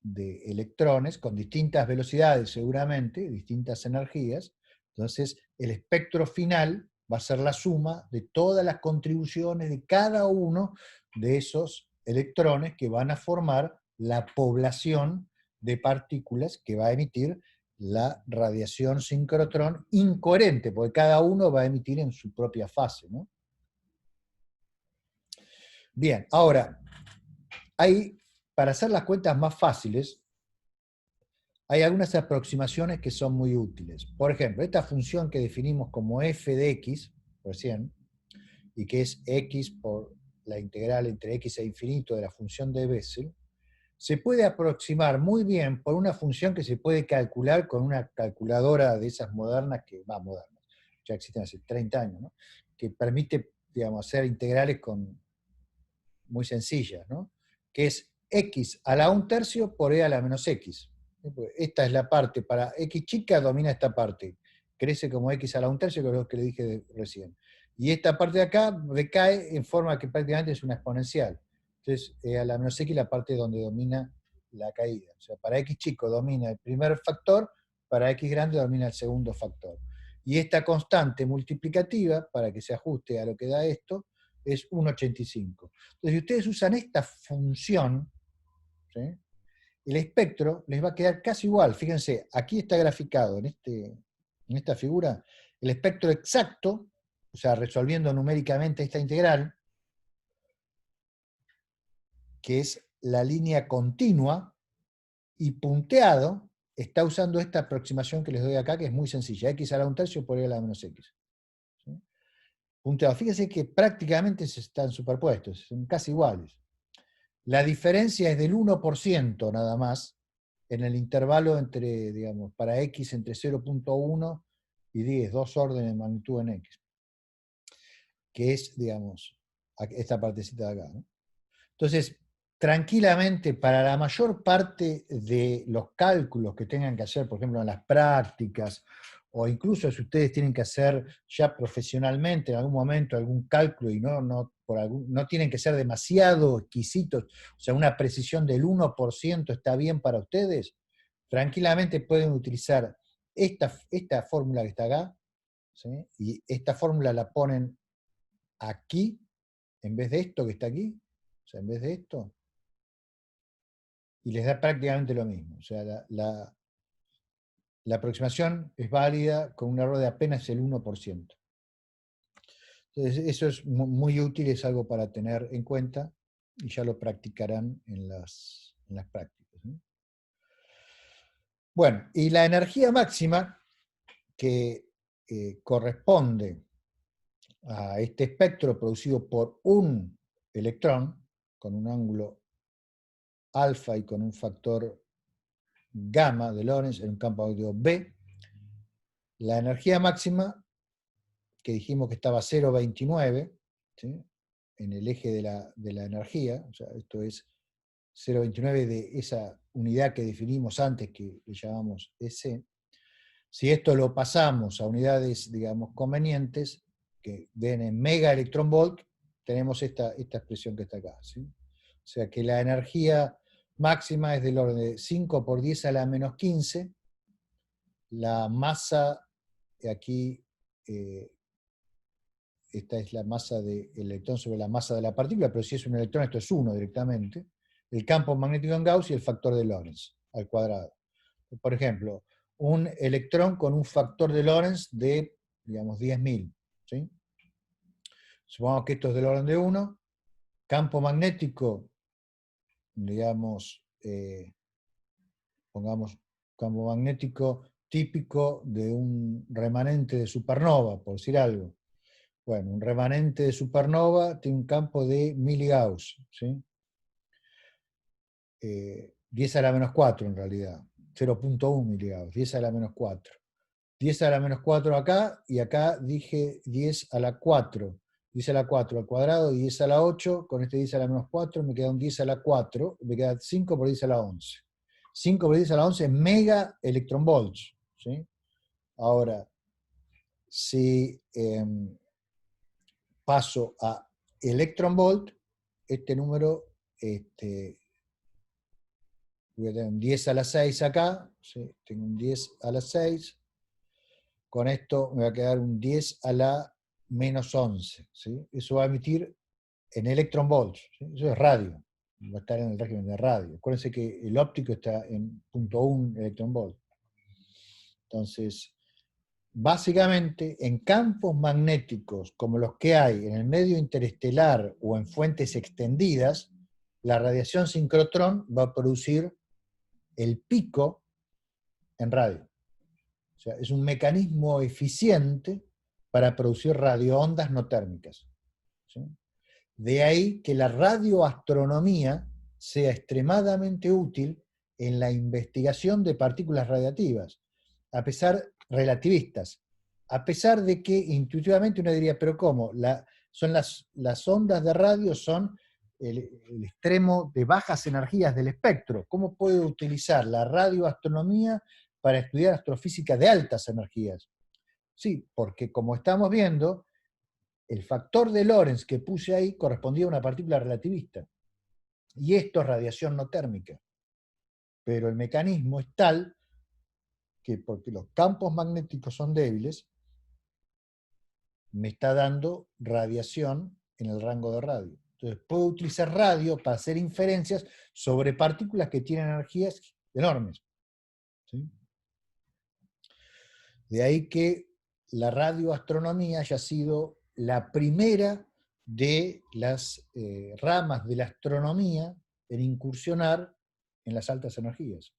Speaker 1: electrones con distintas velocidades seguramente, distintas energías. Entonces el espectro final va a ser la suma de todas las contribuciones de cada uno de esos electrones que van a formar la población de partículas que va a emitir la radiación sincrotrón incoherente, porque cada uno va a emitir en su propia fase, ¿no? Bien, ahora, para hacer las cuentas más fáciles, hay algunas aproximaciones que son muy útiles. Por ejemplo, esta función que definimos como f de x, recién, y que es x por la integral entre x e infinito de la función de Bessel, se puede aproximar muy bien por una función que se puede calcular con una calculadora de esas modernas, modernas, ya existen hace 30 años, ¿no? Que permite, digamos, hacer integrales muy sencillas, ¿no? Que es x a la 1/3 por e a la menos x. Esta es la parte, para x chica domina esta parte, crece como x a la 1/3, que es lo que le dije recién. Y esta parte de acá decae en forma que prácticamente es una exponencial. Entonces, e a la menos x la parte donde domina la caída. O sea, para x chico domina el primer factor, para x grande domina el segundo factor. Y esta constante multiplicativa, para que se ajuste a lo que da esto, es 1,85. Entonces, si ustedes usan esta función, ¿sí?, el espectro les va a quedar casi igual. Fíjense, aquí está graficado en esta figura el espectro exacto, o sea, resolviendo numéricamente esta integral, que es la línea continua, y punteado está usando esta aproximación que les doy acá, que es muy sencilla, x a la 1/3 por e a la menos x. ¿Sí? Punteado. Fíjense que prácticamente están superpuestos, son casi iguales. La diferencia es del 1% nada más, en el intervalo entre, digamos, para x entre 0,1 y 10, 2 órdenes de magnitud en x, que es, digamos, esta partecita de acá, ¿no? Entonces, tranquilamente, para la mayor parte de los cálculos que tengan que hacer, por ejemplo, en las prácticas, o incluso si ustedes tienen que hacer ya profesionalmente en algún momento algún cálculo y no tienen que ser demasiado exquisitos, o sea, una precisión del 1% está bien para ustedes, tranquilamente pueden utilizar esta fórmula que está acá, ¿sí? Y esta fórmula la ponen aquí, en vez de esto que está aquí, o sea, en vez de esto, y les da prácticamente lo mismo. O sea, la aproximación es válida con un error de apenas el 1%. Entonces, eso es muy útil, es algo para tener en cuenta, y ya lo practicarán en las prácticas, ¿no? Bueno, y la energía máxima, que corresponde a este espectro producido por un electrón, con un ángulo alfa y con un factor gamma de Lorentz en un campo magnético B, la energía máxima, que dijimos que estaba 0,29, ¿sí?, en el eje de la energía, o sea, esto es 0,29 de esa unidad que definimos antes, que le llamamos EC. Si esto lo pasamos a unidades, digamos, convenientes, que den en mega electron volt, tenemos esta expresión que está acá, ¿sí? O sea que la energía máxima es del orden de 5 por 10 a la menos 15, la masa, aquí, esta es la masa del electrón sobre la masa de la partícula, pero si es un electrón, esto es 1 directamente, el campo magnético en Gauss y el factor de Lorentz al cuadrado. Por ejemplo, un electrón con un factor de Lorentz de, digamos, 10.000, ¿sí? Supongamos que esto es del orden de 1, campo magnético, digamos, pongamos campo magnético típico de un remanente de supernova, por decir algo. Bueno, un remanente de supernova tiene un campo de miligauss, ¿sí? 10 a la menos 4 en realidad, 0,1 miligauss, 10 a la menos 4. 10 a la menos 4 acá, y acá dije 10 a la 4. 10 a la 4 al cuadrado y 10 a la 8, con este 10 a la menos 4 me queda un 10 a la 4, me queda 5 por 10 a la 11. 5 por 10 a la 11 mega electronvolts, ¿sí? Ahora, si paso a electronvolt, este número, voy a tener un 10 a la 6 acá, ¿sí? Tengo un 10 a la 6, con esto me va a quedar un 10 a la menos 11, ¿sí? Eso va a emitir en electronvolts, ¿sí? Eso es radio, va a estar en el régimen de radio. Acuérdense que el óptico está en 0,1 electronvolt. Entonces, básicamente en campos magnéticos como los que hay en el medio interestelar o en fuentes extendidas, la radiación sincrotrón va a producir el pico en radio. O sea, es un mecanismo eficiente para producir radioondas no térmicas, ¿sí? De ahí que la radioastronomía sea extremadamente útil en la investigación de partículas radiactivas, relativistas, a pesar de que intuitivamente uno diría, pero ¿cómo? Las ondas de radio son el extremo de bajas energías del espectro. ¿Cómo puedo utilizar la radioastronomía para estudiar astrofísica de altas energías? Sí, porque como estamos viendo, el factor de Lorentz que puse ahí correspondía a una partícula relativista. Y esto es radiación no térmica. Pero el mecanismo es tal que, porque los campos magnéticos son débiles, me está dando radiación en el rango de radio. Entonces puedo utilizar radio para hacer inferencias sobre partículas que tienen energías enormes, ¿sí? De ahí que la radioastronomía haya sido la primera de las ramas de la astronomía en incursionar en las altas energías.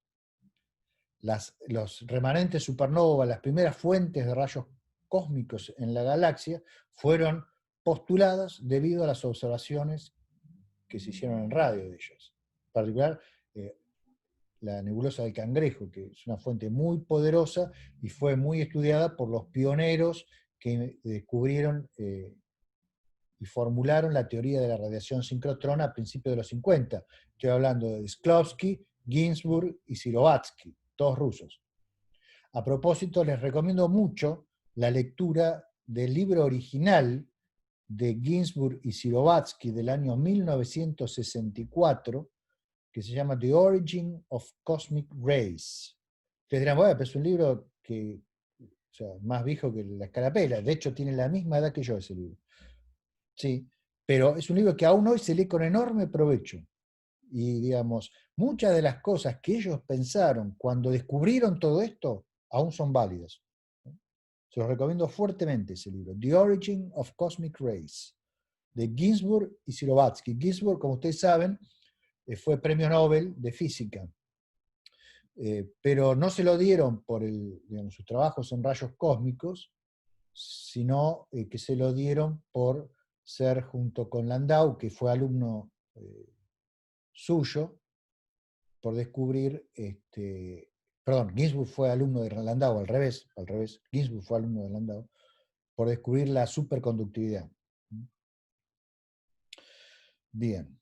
Speaker 1: Los remanentes supernova, las primeras fuentes de rayos cósmicos en la galaxia, fueron postuladas debido a las observaciones que se hicieron en radio de ellas. En particular, la nebulosa del Cangrejo, que es una fuente muy poderosa y fue muy estudiada por los pioneros que descubrieron y formularon la teoría de la radiación sincrotrón a principios de los 50. Estoy hablando de Shklovsky, Ginzburg y Sirovatsky, todos rusos. A propósito, les recomiendo mucho la lectura del libro original de Ginzburg y Sirovatsky del año 1964, que se llama The Origin of Cosmic Rays. Ustedes dirán, bueno, pero es un libro que, o sea, más viejo que la escarapela, de hecho tiene la misma edad que yo ese libro. Sí, pero es un libro que aún hoy se lee con enorme provecho. Y digamos, muchas de las cosas que ellos pensaron cuando descubrieron todo esto, aún son válidas. Se los recomiendo fuertemente ese libro, The Origin of Cosmic Rays, de Ginzburg y Sirovatsky. Ginzburg, como ustedes saben, fue premio Nobel de Física, pero no se lo dieron por sus trabajos en rayos cósmicos, sino que se lo dieron por ser junto con Landau, que fue alumno suyo, por descubrir, Ginzburg fue alumno de Landau, al revés, Ginzburg fue alumno de Landau, por descubrir la superconductividad. Bien.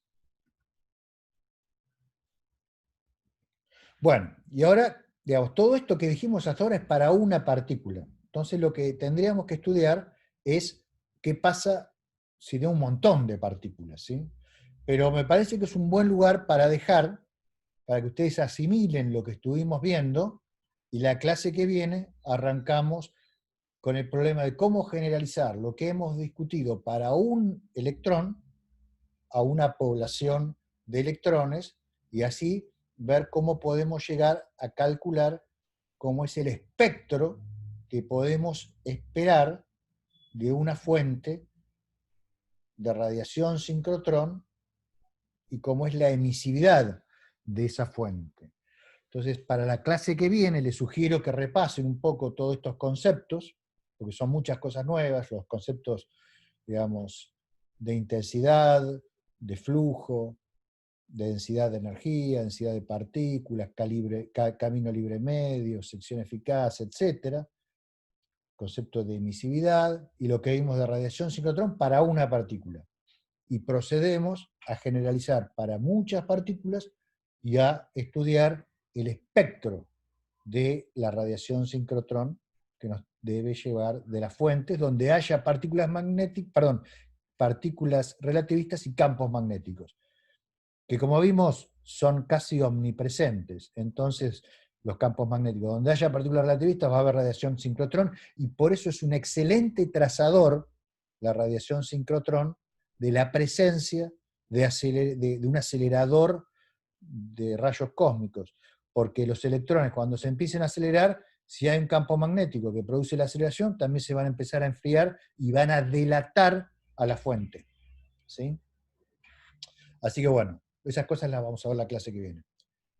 Speaker 1: Bueno, y ahora, digamos, todo esto que dijimos hasta ahora es para una partícula. Entonces lo que tendríamos que estudiar es qué pasa si de un montón de partículas, ¿sí? Pero me parece que es un buen lugar para que ustedes asimilen lo que estuvimos viendo, y la clase que viene arrancamos con el problema de cómo generalizar lo que hemos discutido para un electrón a una población de electrones, y así ver cómo podemos llegar a calcular cómo es el espectro que podemos esperar de una fuente de radiación sincrotrón y cómo es la emisividad de esa fuente. Entonces, para la clase que viene, les sugiero que repasen un poco todos estos conceptos, porque son muchas cosas nuevas, los conceptos, digamos, de intensidad, de flujo, de densidad de energía, densidad de partículas, camino libre medio, sección eficaz, etc. Concepto de emisividad, y lo que vimos de radiación sincrotrón para una partícula. Y procedemos a generalizar para muchas partículas y a estudiar el espectro de la radiación sincrotrón que nos debe llevar de las fuentes donde haya partículas relativistas y campos magnéticos, que como vimos son casi omnipresentes. Entonces, los campos magnéticos, donde haya partículas relativistas va a haber radiación sincrotrón, y por eso es un excelente trazador, la radiación sincrotrón, de la presencia de un acelerador de rayos cósmicos, porque los electrones, cuando se empiecen a acelerar, Si hay un campo magnético que produce la aceleración, también se van a empezar a enfriar y van a delatar a la fuente. ¿Sí? Así que bueno, esas cosas las vamos a ver la clase que viene.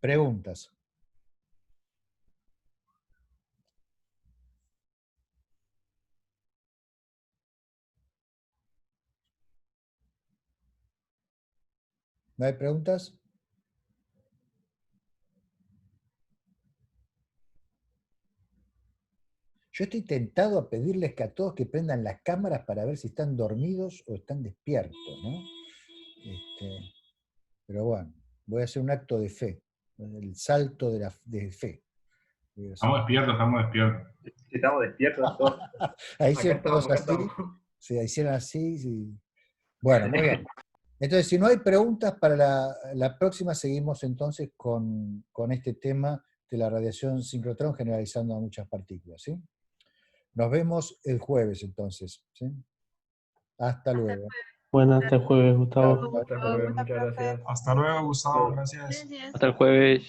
Speaker 1: Preguntas. ¿No hay preguntas? Yo estoy tentado a pedirles que a todos que prendan las cámaras para ver si están dormidos o están despiertos, ¿no? Pero bueno, voy a hacer un acto de fe, el salto de fe.
Speaker 5: Estamos despiertos.
Speaker 6: Estamos despiertos todos.
Speaker 1: Ahí
Speaker 6: Acá
Speaker 1: hicieron todos
Speaker 6: estamos, acá
Speaker 1: así,
Speaker 6: estamos.
Speaker 1: se hicieron así. Sí. Bueno, muy bien. Entonces, si no hay preguntas para la próxima, seguimos entonces con este tema de la radiación sincrotrón generalizando a muchas partículas, ¿sí? Nos vemos el jueves entonces, ¿sí? Hasta luego.
Speaker 2: Bueno, hasta el jueves, Gustavo.
Speaker 6: Hasta luego, muchas gracias.
Speaker 3: Hasta luego, Gustavo, gracias.
Speaker 7: Gracias.
Speaker 8: Hasta el jueves.